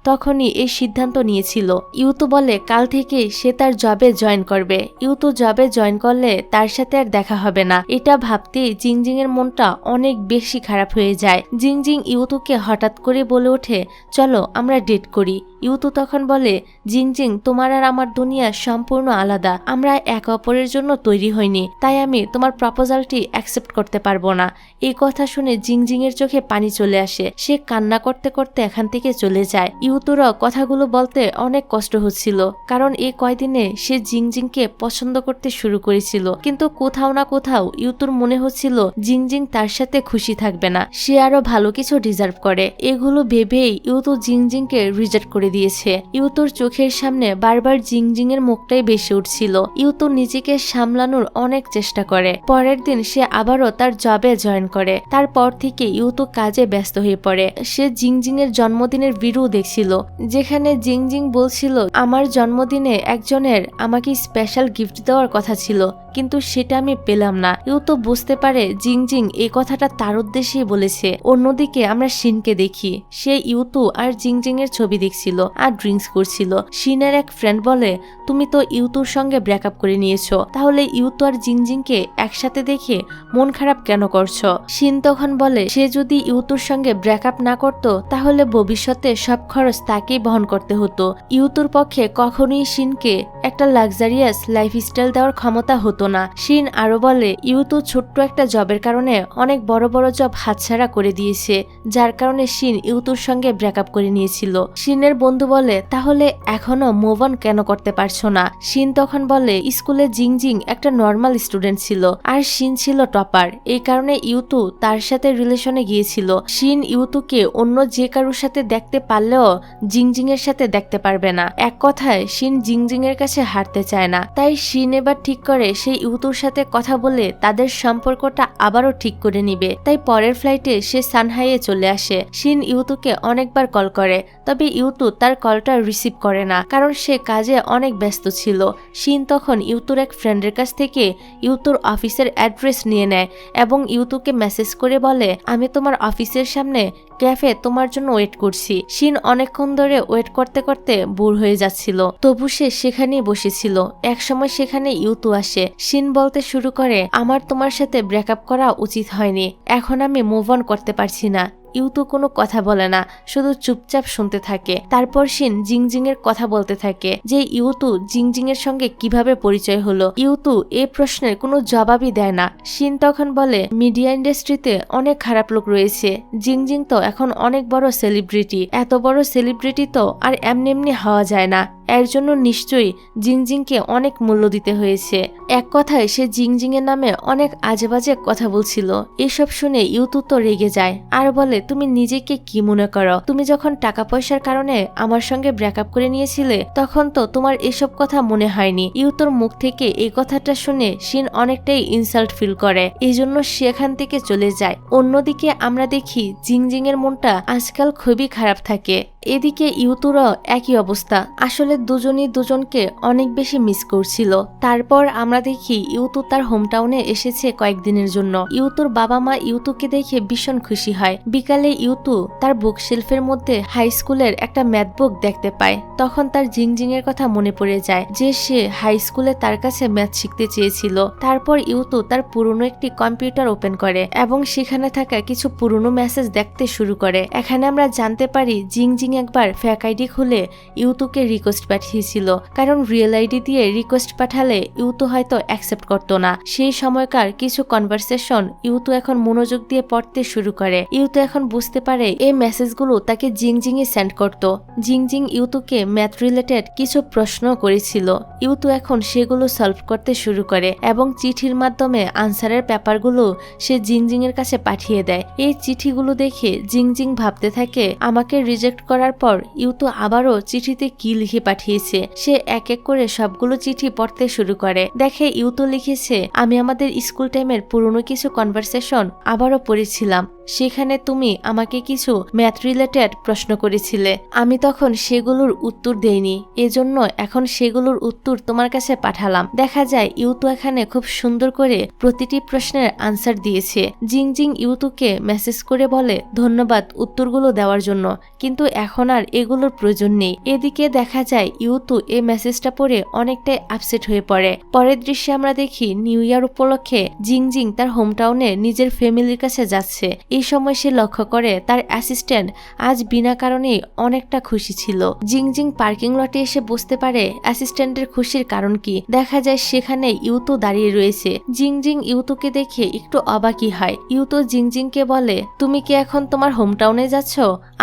তখনই এই সিদ্ধান্ত নিয়েছিল। ইউতু বলে কাল থেকে সে তার জবে জয়েন করবে। ইউতু জবে জয়েন করলে তার সাথে আর দেখা হবে না, এটা ভাবতেই জিং জিং এর মনটা অনেক বেশি খারাপ হয়ে যায়। জিং জিং ইউতুকে হঠাৎ করে বলে ওঠে চলো আমরা ডেট করি। ইউতু তখন বলে জিং জিং তোমার আর আমার দুনিয়া সম্পূর্ণ আলাদা, আমরা এক অপরের জন্য তৈরি হইনি, তাই আমি তোমার প্রপোজালটি অ্যাকসেপ্ট করতে পারবো না। এই কথা শুনে জিং জিং এর চোখে পানি চলে আসে। সে কান্না করতে করতে এখান থেকে চলে যায়। ইউতুরও কথাগুলো বলতে অনেক কষ্ট হচ্ছিল, কারণ এই কয়দিনে সে জিং জিংকে পছন্দ করতে শুরু করেছিল, কিন্তু কোথাও না কোথাও ইউতুর মনে হচ্ছিল জিং জিং তার সাথে খুশি থাকবে না, সে আরো ভালো কিছু ডিজার্ভ করে। এগুলো ভেবেই ইউতু জিং জিংকে রিজেক্ট করে দিয়েছে। ইউতুর চোখের সামনে বারবার জিং জিং এর মুখটাই বেশি উঠছিল। ইউতু নিজেকে সামলানোর অনেক চেষ্টা করে। পরের দিন সে আবারও তার জবে জয়েন করে। তারপর থেকে ইউতু কাজে ব্যস্ত হয়ে পড়ে। সে জিং জিং এর জন্মদিনের ভিডিও দেখছিল, যেখানে জিং জিং বলছিল আমার জন্মদিনে একজনের আমাকে স্পেশাল গিফট দেওয়ার কথা ছিল, কিন্তু সেটা আমি পেলাম না। ইউতু বুঝতে পারে জিং জিং এই কথাটা তার উদ্দেশ্যেই বলেছে। অন্যদিকে আমরা শিনকে দেখি, সে ইউতু আর জিং জিং এর ছবি দেখছিল আর ড্রিঙ্কস করছিল। শিনের এক ফ্রেন্ড বলে তুমি তো ইউতুর সঙ্গে ব্রেকআপ করে নিয়েছো, তাহলে ইউতু আর জিং জিংকে একসাথে দেখে মন খারাপ কেন করছো? শিন তখন বলে সে যদি ইউতুর সঙ্গে ব্রেকআপ না করতো তাহলে ভবিষ্যতে সব খরচ তাকেই বহন করতে হতো। ইউতুর পক্ষে কখনোই শিনকে একটা লাক্সারিয়াস লাইফস্টাইল দেওয়ার ক্ষমতা হতো না। শিন আরো বলে ইউতু ছোট্ট একটা জবের কারণে অনেক বড় বড় জব হাতছাড়া করে দিয়েছে, যার কারণে শিন ইউতুর সঙ্গে ব্রেকআপ করে নিয়েছিল। শিনের বন্ধু বলে তাহলে এখনো মুভ অন কেন করতে পারছো না? শিন তখন বলে স্কুলে জিং জিং একটা নর্মাল স্টুডেন্ট ছিল আর শিন ছিল টপার, এই কারণে ইউতু তার সাথে রিলেশনে গিয়েছিল। শিন ইউতুকে অন্য যে কারোর সাথে দেখতে পারলেও জিং জিং এর সাথে দেখতে পারবে না। এক কথায় শিন জিং জিং এর কাছে হারতে চায় না। তাই শিন এবার ঠিক করে সে ইউতুর সাথে কথা বলে তাদের সম্পর্কটা আবারও ঠিক করে নিবে। তাই পরের ফ্লাইটে সে সানহাইয়ে চলে আসে। শিন ইউতুকে অনেকবার কল করে, তবে ইউতু তার কলটা রিসিভ করে না, কারণ সে কাজে অনেক ব্যস্ত ছিল। শিন তখন ইউতুর এক ফ্রেন্ডের কাছ থেকে ইউতুর অফিসের অ্যাড্রেস নিয়ে নেয় এবং ইউতুকে মেসেজ করে বলে আমি তোমার অফিসের সামনে ক্যাফে তোমার জন্য ওয়েট করছি। শিন অনেকক্ষণ ধরে ওয়েট করতে করতে বোর হয়ে যাচ্ছিল, তবু সে সেখানেই বসেছিল। একসময় সেখানে ইউতু আসে। শিন বলতে শুরু করে আমার তোমার সাথে ব্রেকআপ করা উচিত হয়নি, এখন আমি মুভ অন করতে পারছি না। ইউতু কোনো কথা বলে না, শুধু চুপচাপ শুনতে থাকে। তারপর শিন জিং জিং এর কথা বলতে থাকে যে ইউতু জিং জিং এর সঙ্গে কিভাবে পরিচয় হলো। ইউতু এই প্রশ্নের কোনো জবাবই দেয় না। শিন তখন বলে মিডিয়া ইন্ডাস্ট্রিতে অনেক খারাপ লোক রয়েছে, জিং জিং তো এখন অনেক বড় সেলিব্রিটি, এত বড় সেলিব্রিটি তো আর এমনি এমনি হওয়া যায় না, এর জন্য নিশ্চয়ই জিং জিংকে অনেক মূল্য দিতে হয়েছে। এক কথায় সে জিং জিং এর নামে অনেক আজেবাজে কথা বলছিল। এসব শুনে ইউতু তো রেগে যায় আর বলে তুমি নিজেকে কি মনে করো? তুমি যখন টাকা পয়সার কারণে আমার সঙ্গে ব্রেকআপ করে নিয়েছিলে তখন তো তোমার এসব কথা মনে হয়নি। ইউতুর মুখ থেকে এই কথাটা শুনে শিন অনেকটাই ইনসাল্ট ফিল করে, এই জন্য সেখান থেকে চলে যায়। অন্যদিকে আমরা দেখি জিং জিং এর মনটা আজকাল খুবই খারাপ থাকে। এদিকে ইউতুরও একই অবস্থা, আসলে দুজনই দুজনকে অনেক বেশি মিস করছিল। তারপর আমরা দেখি ইউতু তার হোমটাউনে এসেছে কয়েকদিনের জন্য। ইউতুর বাবা মা ইউতুকে দেখে ভীষণ খুশি হয়। বিকালে ইউতু তার বুক শেলফের মধ্যে হাই স্কুলের একটা ম্যাথ বুক দেখতে পায়। তখন তার জিং জিং এর কথা মনে পড়ে যায় যে সে হাই স্কুলে তার কাছে ম্যাথ শিখতে চেয়েছিল। তারপর ইউতু তার পুরনো একটি কম্পিউটার ওপেন করে এবং সেখানে থাকা কিছু পুরনো মেসেজ দেখতে শুরু করে। এখানে আমরা জানতে পারি জিং জিং একবার ফেক আইডি খুলে ইউতুকে রিকোয়েস্ট পাঠিয়েছিল, কারণ রিয়েল আইডি দিয়ে রিকোয়েস্ট পাঠালে ইউতু হয়তো অ্যাকসেপ্ট করতো না। সেই সময়কার কিছু কনভারসেশন ইউতু এখন মনোযোগ দিয়ে পড়তে শুরু করে। ইউতু এখন বুঝতে পারে এই মেসেজগুলো তাকে জিংজিংয়ে সেন্ড করতো। জিংজিং ইউতুকে ম্যাথ রিলেটেড কিছু প্রশ্ন করেছিল। ইউতু এখন সেগুলো সলভ করতে শুরু করে এবং চিঠির মাধ্যমে আনসারের পেপারগুলো সে জিংজিং এর কাছে পাঠিয়ে দেয়। এই চিঠিগুলো দেখে জিংজিং ভাবতে থাকে আমাকে রিজেক্ট করার পর ইউতু আবারও চিঠিতে কি লিখে পাঠিয়েছে। সে এক এক করে সবগুলো চিঠি পড়তে শুরু করে। দেখে ইউতু লিখেছে, আমি আমাদের স্কুল টাইমের পুরনো কিছু কনভারসেশন আবারও পড়েছিলাম, সেখানে তুমি আমাকে কিছু ম্যাথ রিলেটেড প্রশ্ন করেছিলে, আমি তখন সেগুলোর উত্তর দেইনি, এজন্য এখন সেগুলোর উত্তর তোমার কাছে পাঠালাম। দেখা যায় ইউতু এখানে খুব সুন্দর করে প্রতিটি প্রশ্নের আনসার দিয়েছে। জিংজিং ইউতুকে মেসেজ করে বলে ধন্যবাদ উত্তরগুলো দেওয়ার জন্য, কিন্তু এখন আর এগুলোর প্রয়োজন নেই। এদিকে দেখা যায় ইউতু এই মেসেজটা পড়ে অনেকটাই আপসেট হয়ে পড়ে। পরের দৃশ্যে আমরা দেখি নিউ ইয়ার উপলক্ষে জিংজিং তার হোমটাউনে নিজের ফ্যামিলির কাছে যাচ্ছে। এই সময় সে লক্ষ্য করে তার অ্যাসিস্ট্যান্ট আজ বিনা কারণেই অনেকটা খুশি ছিল। জিংজিং পার্কিং লটে এসে বুঝতে পারে অ্যাসিস্ট্যান্টের খুশির কারণ কি। দেখা যায় সেখানে ইউতু দাঁড়িয়ে রয়েছে। জিংজিং ইউতুকে দেখে একটু অবাকই হয়। ইউতু জিংজিংকে বলে তুমি কি এখন তোমার হোমটাউনে যাচ্ছ?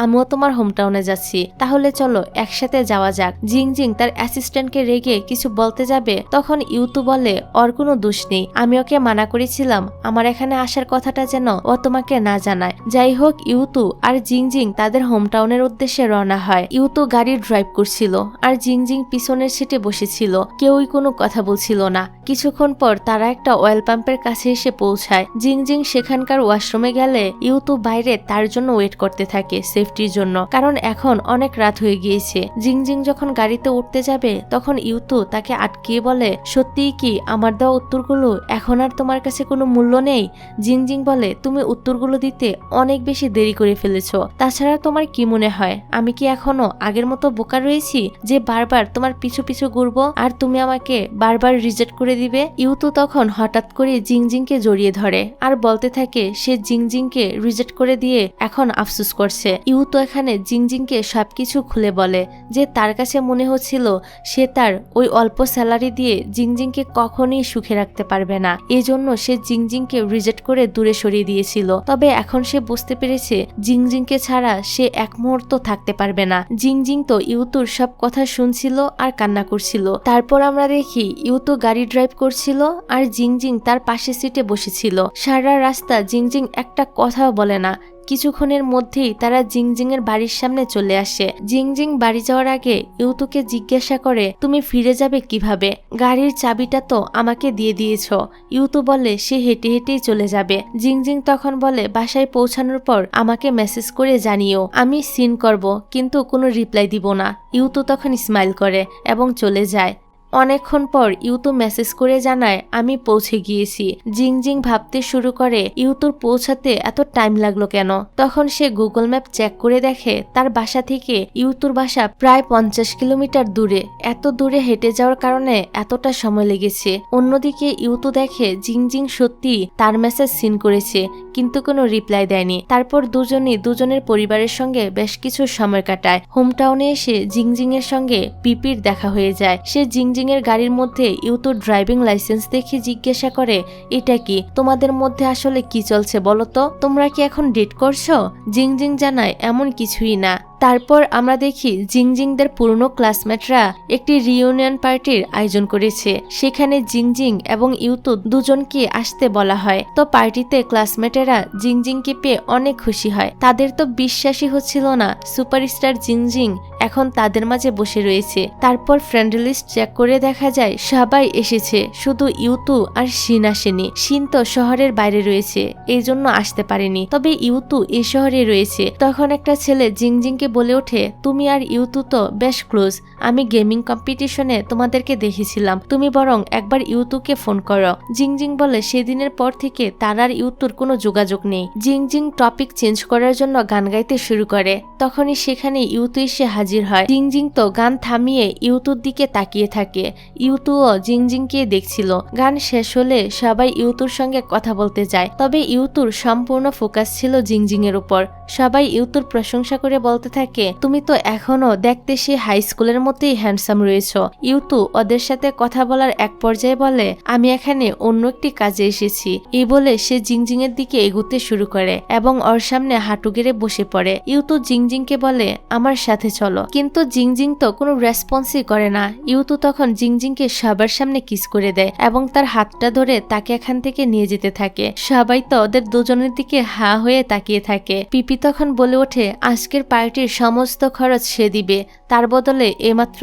আমিও তোমার হোমটাউনে যাচ্ছি, তাহলে চলো একসাথে যাওয়া যাক। জিংজিং তার অ্যাসিস্ট্যান্টকে রেগে কিছু বলতে যাবে, তখন ইউতু বলে ওর কোনো দোষ নেই, আমি ওকে মানা করেছিলাম আমার এখানে আসার কথাটা যেন ও তোমাকে না জানায়। যাই হোক ইউতু আর জিংজিং তাদের হোমটাউনের উদ্দেশ্যে রওনা হয়। ইউতু গাড়ি ড্রাইভ করছিল আর জিংজিং পিছনের সিটে বসেছিল। কেউই কোনো কথা বলছিল না। কিছুক্ষণ পর তারা একটা অয়েল পাম্পের কাছে এসে পৌঁছায়। জিংজিং সেখানকার ওয়াশরুমে গেলে ইউতু বাইরে তার জন্য ওয়েট করতে থাকে সেফটির জন্য, কারণ এখন অনেক রাত হয়ে গিয়েছে। জিংজিং যখন গাড়িতে উঠতে যাবে তখন ইউতু তাকে আটকিয়ে বলে সত্যিই কি আমার দেওয়া উত্তরগুলো এখন আর তোমার কাছে কোনো মূল্য নেই? জিংজিং বলে তুমি উত্তরগুলো দিতে অনেক বেশি দেরি করে ফেলেছ, তাছাড়া তোমার কি মনে হয় আমি কি এখনো আগের মতো বোকা রয়েছি যে বারবার তোমার পিছু পিছু ঘুরবো আর তুমি আমাকে বারবার রিজেক্ট করে দিবে? ইউতু তখন হঠাৎ করে জিংজিংকে জড়িয়ে ধরে আর বলতে থাকে সে জিংজিংকে রিজেক্ট করে দিয়ে এখন আফসোস করছে। ইউতু এখানে জিংজিংকে সবকিছু খুলে বলে যে তার কাছে মনে হচ্ছিল সে তার ওই অল্প স্যালারি দিয়ে জিংজিংকে কখনোই সুখে রাখতে পারবে না, এজন্য সে জিংজিংকে রিজেক্ট করে দূরে সরিয়ে দিয়েছিল। তবে এখন সে বুঝতে পেরেছে জিংজিংকে ছাড়া সে এক মুহূর্ত থাকতে পারবে না। জিংজিং তো ইউতুর সব কথা শুনছিল আর কান্না করছিল। তারপর আমরা দেখি ইউতু গাড়ি ড্রাইভ করছিল আর জিংজিং তার পাশের সিটে বসেছিল। সারা রাস্তা জিংজিং একটা কথাও বলে না। কিছুক্ষণের মধ্যেই তারা জিংজিং এর বাড়ির সামনে চলে আসে। জিংজিং বাড়ি যাওয়ার আগে ইউতুকে জিজ্ঞাসা করে তুমি ফিরে যাবে কিভাবে? গাড়ির চাবিটা তো আমাকে দিয়ে দিয়েছ। ইউতু বলে সে হেঁটে হেঁটেই চলে যাবে। জিংজিং তখন বলে বাসায় পৌঁছানোর পর আমাকে মেসেজ করে জানিও, আমি সিন করব কিন্তু কোনো রিপ্লাই দিব না। ইউতু তখন স্মাইল করে এবং চলে যায়। অনেকক্ষণ পর ইউতু মেসেজ করে জানায় আমি পৌঁছে গিয়েছি। জিংজিং ভাবতে শুরু করে ইউতুর পৌঁছাতে এত টাইম লাগলো কেন। তখন সে গুগল ম্যাপ চেক করে দেখে তার বাসা থেকে ইউতুর বাসা প্রায় 50 কিলোমিটার দূরে। এত দূরে হেঁটে যাওয়ার কারণে এতটা সময় লেগেছে। অন্যদিকে ইউতু দেখে জিংজিং সত্যি তার মেসেজ সিন করেছে কিন্তু কোনো রিপ্লাই দেয়নি। তারপর দুজনই দুজনের পরিবারের সঙ্গে বেশ কিছু সময় কাটায়। হোমটাউনে এসে জিংজিং এর সঙ্গে পিপির দেখা হয়ে যায়। সে জিংজিং এর গাড়ির মধ্যে ইউতুর ড্রাইভিং লাইসেন্স দেখে জিজ্ঞাসা করে এটা কি, তোমাদের মধ্যে আসলে কি চলছে বলো তো, তোমরা কি এখন ডেট করছো? জিংজিং জানায় এমন কিছুই না। তারপর আমরা দেখি জিংজিংদের পুরনো ক্লাসমেটরা একটি রিইউনিয়ন পার্টির আয়োজন করেছে। সেখানে জিংজিং এবং ইউতু দুজনকে আসতে বলা হয়। তো পার্টিতে ক্লাসমেটেরা জিংজিংকে পেয়ে অনেক খুশি হয়। তাদের তো বিশ্বাসই হচ্ছিল না সুপারস্টার জিংজিং এখন তাদের মাঝে বসে রয়েছে। তারপর ফ্রেন্ড লিস্ট চেক করে দেখা যায় সবাই এসেছে, শুধু ইউতু আর শিন আসেনি। শিন তো শহরের বাইরে রয়েছে, এই জন্য আসতে পারেনি। তবে ইউতু এই শহরে রয়েছে। তখন একটা ছেলে জিংজিংকে বলে ওঠে তুমি আর ইউতু তো বেশ ক্লোজ, আমি গেমিং কম্পিটিশনে তোমাদেরকে দেখেছিলাম, তুমি বরং একবার ইউতুকে ফোন করো। জিংজিং বলে সেদিনের পর থেকে তার আর ইউতুর কোনো যোগাযোগ নেই। জিংজিং টপিক চেঞ্জ করার জন্য গান গাইতে শুরু করে, তখনই সেখানে ইউতু এসে হাজির হয়। জিংজিং তো গান থামিয়ে ইউতুর দিকে তাকিয়ে থাকে। ইউতুও জিংজিংকে দেখছিল। গান শেষ হলে সবাই ইউতুর সঙ্গে কথা বলতে যায়, তবে ইউতুর সম্পূর্ণ ফোকাস ছিল জিংজিং এর উপর। সবাই ইউতুর প্রশংসা করে বলতে থাকে, তুমি তো এখনো দেখতে সে হাই স্কুলের মতোই হ্যান্ডসাম রয়েছ। ইউতু ওদের সাথে কথা বলার এক পর্যায়ে বলে, আমি এখানে অন্য একটি কাজে এসেছি। এই বলে সে জিংজিং এর দিকে এগুতে শুরু করে এবং ওর সামনে হাঁটু গেড়ে বসে পড়ে। ইউতু জিংজিংকে বলে, আমার সাথে চলো, কিন্তু জিংজিং তো কোনো রেসপন্সই করে না। ইউতু তখন জিংজিংকে সবার সামনে কিস করে দেয় এবং তার হাতটা ধরে তাকে এখান থেকে নিয়ে যেতে থাকে। সবাই তো ওদের দুজনের দিকে হা হয়ে তাকিয়ে থাকে। পিপি তখন বলে ওঠে, আজকের পার্টির সমস্ত খরচ সে দিবে, তার বদলে এইমাত্র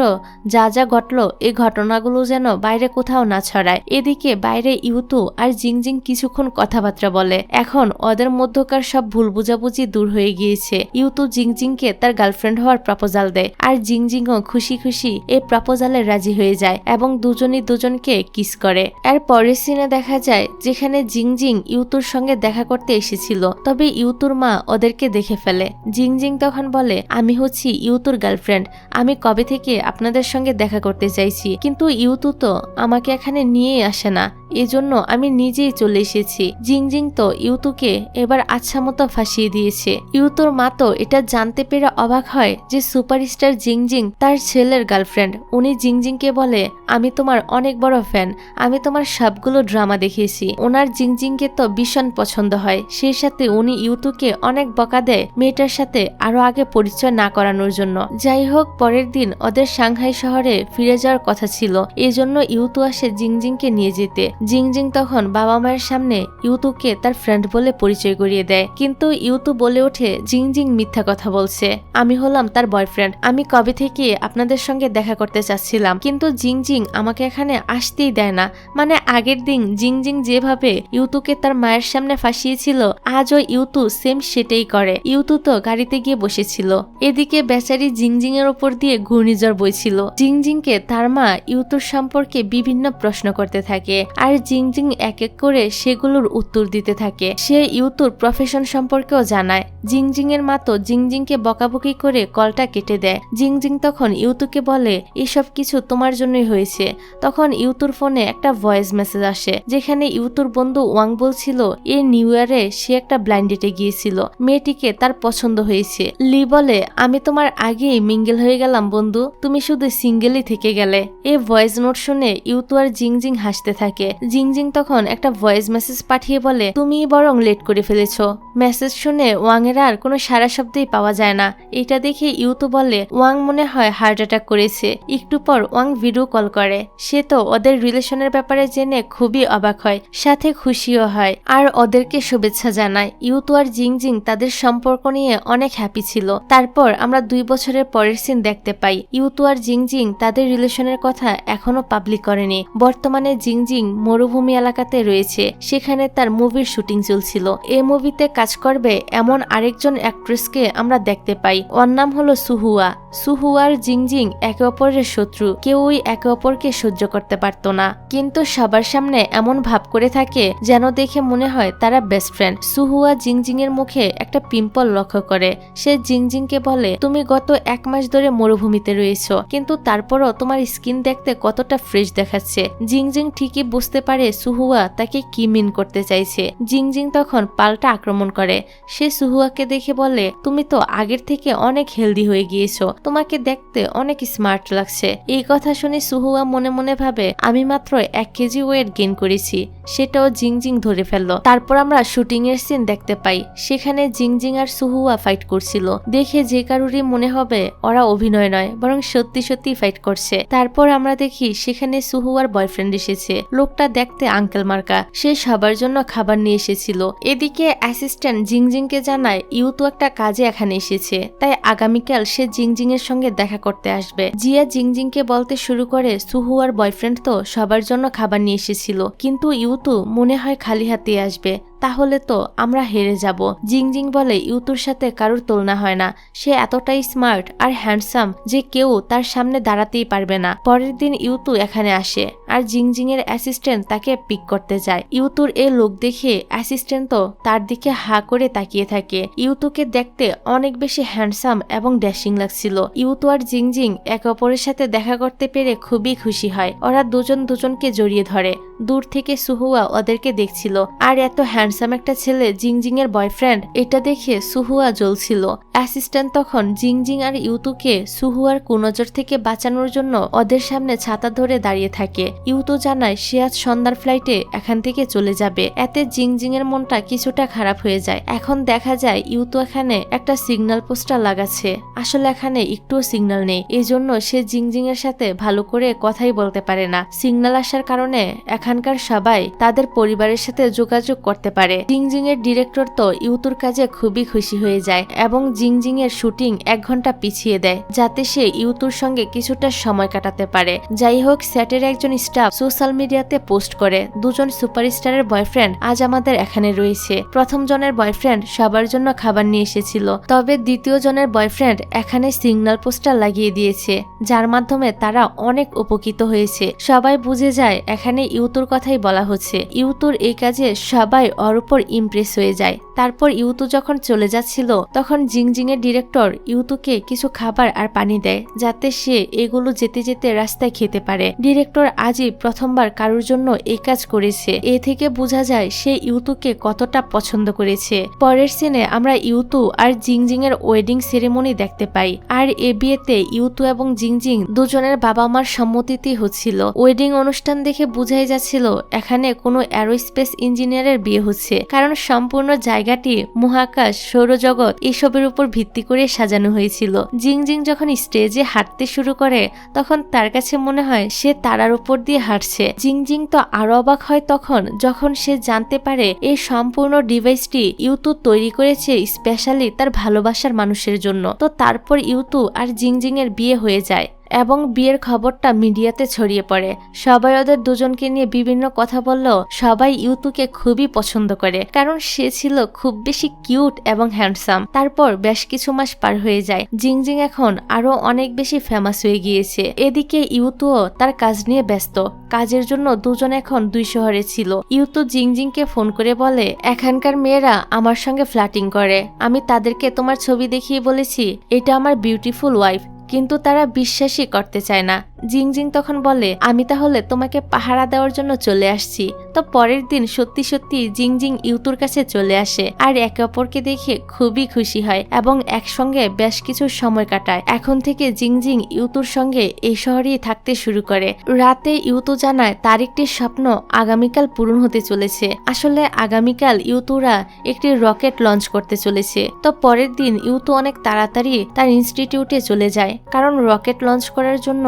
যা যা ঘটলো এই ঘটনাগুলো যেন বাইরে কোথাও না ছড়ায়। এদিকে বাইরে ইউতু আর জিংজিং কিছুক্ষণ কথাবার্তা বলে। এখন ওদের মধ্যকার সব ভুল বুঝাবুঝি দূর হয়ে গিয়েছে। ইউতু জিংজিংকে তার গার্লফ্রেন্ড হওয়ার প্রপোজাল দেয়, আর জিংজিংও খুশি খুশি এই প্রপোজালে রাজি হয়ে যায় এবং দুজনই দুজনকে কিস করে। এর পরের সিনে দেখা যায় যেখানে জিংজিং ইউতুর সঙ্গে দেখা করতে এসেছিল, তবে ইউতুর মা ওদেরকে দেখে ফেলে। জিংজিং তখন বলে, আমি হচ্ছি ইউতুর গার্লফ্রেন্ড, আমি কবে থেকে আপনাদের সঙ্গে দেখা করতে চাইছি, কিন্তু ইউতু তো আমাকে এখানে নিয়েই আসে না, এজন্য আমি নিজেই চলে এসেছি। জিংজিং তো ইউতুকে এবার আচ্ছা মতো ফাঁসিয়ে দিয়েছে। ইউতুর মা তো এটা জানতে পেরে অবাক হয় যে সুপারস্টার জিংজিং তার ছেলের গার্লফ্রেন্ড। উনি জিংজিংকে বলে, আমি তোমার অনেক বড় ফ্যান, আমি তোমার সবগুলো ড্রামা দেখিয়েছি। ওনার জিংজিংকে তো ভীষণ পছন্দ হয়, সেই সাথে উনি ইউতুকে অনেক বকা দেয় মেয়েটার সাথে আরো আগে পরিচয় না করানোর জন্য। যাই হোক, পরের দিন ওদের সাংহাই শহরে ফিরে যাওয়ার কথা ছিল, এজন্য ইউতু আসে জিংজিংকে নিয়ে যেতে। জিংজিং তখন বাবা মায়ের সামনে ইউতুকে তার ফ্রেন্ড বলে পরিচয় করিয়ে দেয়, কিন্তু ইউতু বলে ওঠে জিংজিং মিথ্যা কথা বলছে, আমি হলাম তার বয়ফ্রেন্ড, আমি কবে থেকে আপনাদের সঙ্গে দেখা করতে চাচ্ছিলাম, কিন্তু জিংজিং আমাকে এখানে আসতেই দেয় না। মানে আগের দিন জিংজিং যেভাবে ইউতুকে তার মায়ের সামনে ফাঁসিয়েছিল, আজও ইউতু সেম সেটাই করে। ইউতু তো গাড়িতে গিয়ে বসেছিল, এদিকে বেচারি জিংজিং এর উপর দিয়ে ঘূর্ণিঝড় বইছিল। জিংজিংকে তার মা ইউতুর সম্পর্কে বিভিন্ন প্রশ্ন করতে থাকে, আর জিংজিং এক এক করে সেগুলোর উত্তর দিতে থাকে। সে ইউতুর প্রফেশন সম্পর্কেও জানায়। জিংজিং এর মা তো জিংজিংকে বকাবকি করে কলটা কেটে দেয়। জিংজিং তখন ইউতুকে বলে, এসব কিছু তোমার জন্যই হয়েছে। তখন ইউতুর ফোনে একটা ভয়েস মেসেজ আসে, যেখানে ইউতুর বন্ধু ওয়াং বলছিল এই নিউ ইয়ারে সে একটা ব্লাইন্ড ডেটে গিয়েছিল, মেয়েটিকে তার পছন্দ হয়েছে। লি বলে, আমি তোমার আগেই মিঙ্গেল হয়ে গেলাম বন্ধু, তুমি শুধু সিঙ্গেলই থেকে গেলে। এই ভয়েস নোট শুনে ইউতু আর জিংজিং হাসতে থাকে। জিংজিং তখন একটা ভয়েস মেসেজ পাঠিয়ে বলে, তুমি বরং লেট করে ফেলেছ। মেসেজ শুনে ওয়াং এর আর কোনো সারা শব্দই পাওয়া যায় না। এটা দেখে ইউতু বলে, ওয়াং মনে হয় হার্ট অ্যাটাক করেছে। একটু পর ওয়াং ভিডিও কল করে। সে তো ওদের রিলেশনের ব্যাপারে জেনে খুবই অবাক হয়, সাথে খুশিও হয়, আর ওদেরকে শুভেচ্ছা জানায়। ইউতু আর জিংজিং তাদের সম্পর্ক নিয়ে অনেক হ্যাপি ছিল। তারপর আমরা 2 বছরের পরের সিন দেখতে পাই। ইউতু আর জিংজিং তাদের রিলেশনের কথা এখনো পাবলিক করেনি। বর্তমানে জিংজিং মরুভূমি এলাকাতে রয়েছে, সেখানে তার মুভির শুটিং চলছিল। এই মুভিতে কাজ করবে এমন আরেকজন অ্যাক্ট্রেসকে আমরা দেখতে পাই, ওর নাম হলো সুহুয়া। সুহুয়া আর জিংজিং একে অপরের শত্রু, কেউই একে অপরকে সহ্য করতে পারত না, কিন্তু সবার সামনে এমন ভাব করে থাকে যেন দেখে মনে হয় তারা বেস্ট ফ্রেন্ড। সুহুয়া জিংজিং এর মুখে একটা পিম্পল লক্ষ্য করে। সে জিংজিংকে বলে, তুমি গত 1 মাস ধরে মরুভূমিতে রয়েছ, কিন্তু তারপরও তোমার স্কিন দেখতে কতটা ফ্রেশ দেখাচ্ছে। জিংজিং ঠিকই বুঝতে পারে সুহুয়া তাকে কি মিন করতে চাইছে। জিংজিং তখন পাল্টা আক্রমণ করে। সে সুহুয়াকে দেখে বলে, তুমি তো আগের থেকে অনেক হেলদি হয়ে গিয়েছো, তোমাকে দেখতে অনেক স্মার্ট লাগছে। এই কথা শুনে সুহুয়া মনে মনে ভাবে, আমি মাত্র 1 কেজি ওয়েট গেইন করেছি। সেটাও জিংজিং ধরে ফেললো। তারপর আমরা শুটিং এর সিন দেখতে পাই, সেখানে জিংজিং আর সুহুয়া ফাইট করছিল। দেখে যে কারুরই মনে হবে ওরা অভিনয় নয়, বরং সত্যি সত্যি ফাইট করছে। তারপর আমরা দেখি সেখানে সুহুয়ার বয়ফ্রেন্ড এসেছে। লোকটা দেখতে আঙ্কেল মার্কা, সে সবার জন্য খাবার নিয়ে এসেছিল। এদিকে অ্যাসিস্ট্যান্ট জিংজিংকে জানায় ইউতু একটা কাজে এখানে এসেছে, তাই আগামীকাল সে জিংজিং এর সঙ্গে দেখা করতে আসবে। জিয়া জিংজিংকে বলতে শুরু করে, সুহুয়ার বয়ফ্রেন্ড তো সবার জন্য খাবার নিয়ে এসেছিল, কিন্তু ইউতু মনে হয় খালি হাতে আসবে, তাহলে তো আমরা হেরে যাব। জিংজিং বলে ইউতুর সাথে কারোর তুলনা হয় না, সে এতটাই স্মার্ট আর হ্যান্ডসাম যে কেউ তার সামনে দাঁড়াতেই পারবে না। পরের দিন ইউতু এখানে আসে আর জিংজিং এর অ্যাসিস্ট্যান্ট তাকে পিক করতে যায়। ইউতুর এই লোক দেখে অ্যাসিস্ট্যান্ট তো তার দিকে হা করে তাকিয়ে থাকে। ইউতুকে দেখতে অনেক বেশি হ্যান্ডসাম এবং ড্যাশিং লাগছিল। ইউতু আর জিংজিং একে অপরের সাথে দেখা করতে পেরে খুবই খুশি হয়। ওরা দুজন দুজনকে জড়িয়ে ধরে। দূর থেকে সুহুয়া ওদেরকে দেখছিল, আর এত হ্যান্ডসাম একটা ছেলে জিংজিং এর বয়ফ্রেন্ড, এটা দেখে সুহুয়া জ্বলছিল। অ্যাসিস্ট্যান্ট তখন জিংজিং আর ইউতুকে সুহুয়ার কুনজর থেকে বাঁচানোর জন্য ওদের সামনে ছাতা ধরে দাঁড়িয়ে থাকে। ইউতু জানায় সে আজ সন্ধ্যার ফ্লাইটে এখান থেকে চলে যাবে। এতে জিংজিং এর মনটা কিছুটা খারাপ হয়ে যায়। এখন দেখা যায় ইউতু এখানে একটা সিগন্যাল পোস্টার লাগাচ্ছে, আসলে এখানে একটুও সিগন্যাল নেই, এজন্য সে জিংজিং এর সাথে ভালো করে কথাই বলতে পারে না। সিগন্যাল আসার কারণে এখানকার সবাই তাদের পরিবারের সাথে যোগাযোগ করতে পারে। জিংজিং এর ডিরেক্টর তো ইউতুর কাজে খুবই খুশি হয়ে যায় এবং জিংজিং এর শুটিং 1 ঘন্টা পিছিয়ে দেয়, যাতে সে ইউতুর সঙ্গে কিছুটা সময় কাটাতে পারে। যাই হোক, সেটের একজন স্টাফ সোশ্যাল মিডিয়াতে পোস্ট করে, দুজন সুপারস্টারের বয়ফ্রেন্ড আজ আমাদের এখানে রয়েছে। প্রথম জনের বয়ফ্রেন্ড সবার জন্য খাবার নিয়ে এসেছিল, তবে দ্বিতীয় জনের বয়ফ্রেন্ড এখানে সিগন্যাল পোস্টার লাগিয়ে দিয়েছে, যার মাধ্যমে তারা অনেক উপকৃত হয়েছে। সবাই বুঝে যায় এখানে ইউতুর কথাই বলা হচ্ছে। ইউতুর এই কাজে সবাই ওর উপর ইমপ্রেস হয়ে যায়। তারপর ইউতু যখন চলে যাচ্ছিল তখন জিংজিং এর ডিরেক্টর ইউতুকে কিছু খাবার আর পানি দেয়, যাতে সে এগুলো যেতে যেতে রাস্তায় খেতে পারে। ডিরেক্টর আজই প্রথমবার কারোর জন্য এই কাজ করেছে, এ থেকে বোঝা যায় সে ইউতুকে কতটা পছন্দ করেছে। পরের সিনে আমরা ইউতু আর জিংজিং এর ওয়েডিং সেরেমনি দেখতে পাই, আর এ বিয়েতে ইউতু এবং জিংজিং দুজনের বাবা মার সম্মতিতেই হচ্ছিল। ওয়েডিং অনুষ্ঠান দেখে বোঝাই যাচ্ছিল এখানে কোনো অ্যারোস্পেস ইঞ্জিনিয়ারের বিয়ে হচ্ছে, কারণ সম্পূর্ণ জায়গাটি মহাকাশ, সৌরজগৎ এসবের উপর ভিত্তি করে সাজানো হয়েছিল। জিংজিং যখন স্টেজে হাঁটতে শুরু করে তখন তার কাছে মনে হয় সে তারার উপর দিয়ে হাঁটছে। জিংজিং তো আরো অবাক হয় তখন যখন সে জানতে পারে এই সম্পূর্ণ ডিভাইসটি ইউতু তৈরি করেছে স্পেশালি তার ভালোবাসার মানুষের জন্য। তো তারপর ইউতু আর জিংজিং এর বিয়ে হয়ে যায় এবং বিয়ের খবরটা মিডিয়াতে ছড়িয়ে পড়ে। সবাই ওদের দুজনকে নিয়ে বিভিন্ন কথা বলল। সবাই ইউতুকে খুবই পছন্দ করে, কারণ সে ছিল খুব বেশি কিউট এবং হ্যান্ডসাম। তারপর বেশ কিছু মাস পার হয়ে যায়। জিংজিং এখন আরো অনেক বেশি ফেমাস হয়ে গিয়েছে। এদিকে ইউতুও তার কাজ নিয়ে ব্যস্ত। কাজের জন্য দুজন এখন 2 শহরে ছিল। ইউতু জিংজিংকে ফোন করে বলে, এখানকার মেয়েরা আমার সঙ্গে ফ্লার্টিং করে, আমি তাদেরকে তোমার ছবি দেখিয়ে বলেছি এটা আমার বিউটিফুল ওয়াইফ, কিন্তু তারা বিশ্বাসই করতে চায় না। জিংজিং তখন বলে, আমি তাহলে তোমাকে পাহারা দেওয়ার জন্য চলে আসছি। তো পরের দিন সত্যি সত্যি জিংজিং ইউতুর কাছে চলে আসে আর একে অপরকে দেখে খুবই খুশি হয় এবং একসঙ্গে বেশ কিছু সময় কাটায়। এখন থেকে জিংজিং ইউতুর সঙ্গে এই শহরেই থাকতে শুরু করে। রাতে ইউতু জানায় তার একটি স্বপ্ন আগামীকাল পূরণ হতে চলেছে। আসলে আগামীকাল ইউতুরা একটি রকেট লঞ্চ করতে চলেছে। তো পরের দিন ইউতু অনেক তাড়াতাড়ি তার ইনস্টিটিউটে চলে যায়, কারণ রকেট লঞ্চ করার জন্য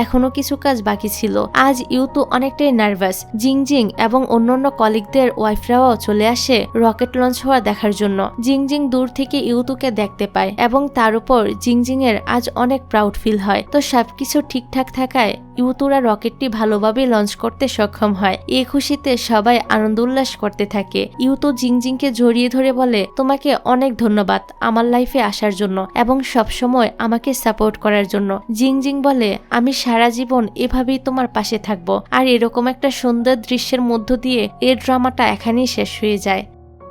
এখনো কিছু কাজ বাকি ছিল। আজ ইউতু অনেকটাই নার্ভাস। জিংজিং এবং অন্যান্য কলিগদের ওয়াইফরাও চলে আসে রকেট লঞ্চ হওয়া দেখার জন্য। জিংজিং দূর থেকে ইউতুকে দেখতে পায় এবং তার উপর জিংজিং এর আজ অনেক প্রাউড ফিল হয়। তো সবকিছু ঠিকঠাক থাকায় ইউতুরা রকেটটি ভালোভাবে লঞ্চ করতে সক্ষম হয়। এই খুশিতে সবাই আনন্দ উল্লাস করতে থাকে। ইউতু জিংজিংকে জড়িয়ে ধরে বলে, তোমাকে অনেক ধন্যবাদ আমার লাইফে আসার জন্য এবং সবসময় আমাকে সাপোর্ট করার জন্য। জিংজিং বলে, আমি সারা জীবন এভাবেই তোমার পাশে থাকবো। আর এরকম একটা সুন্দর দৃশ্যের মধ্য দিয়ে এই ড্রামাটা এখানেই শেষ হয়ে যায়।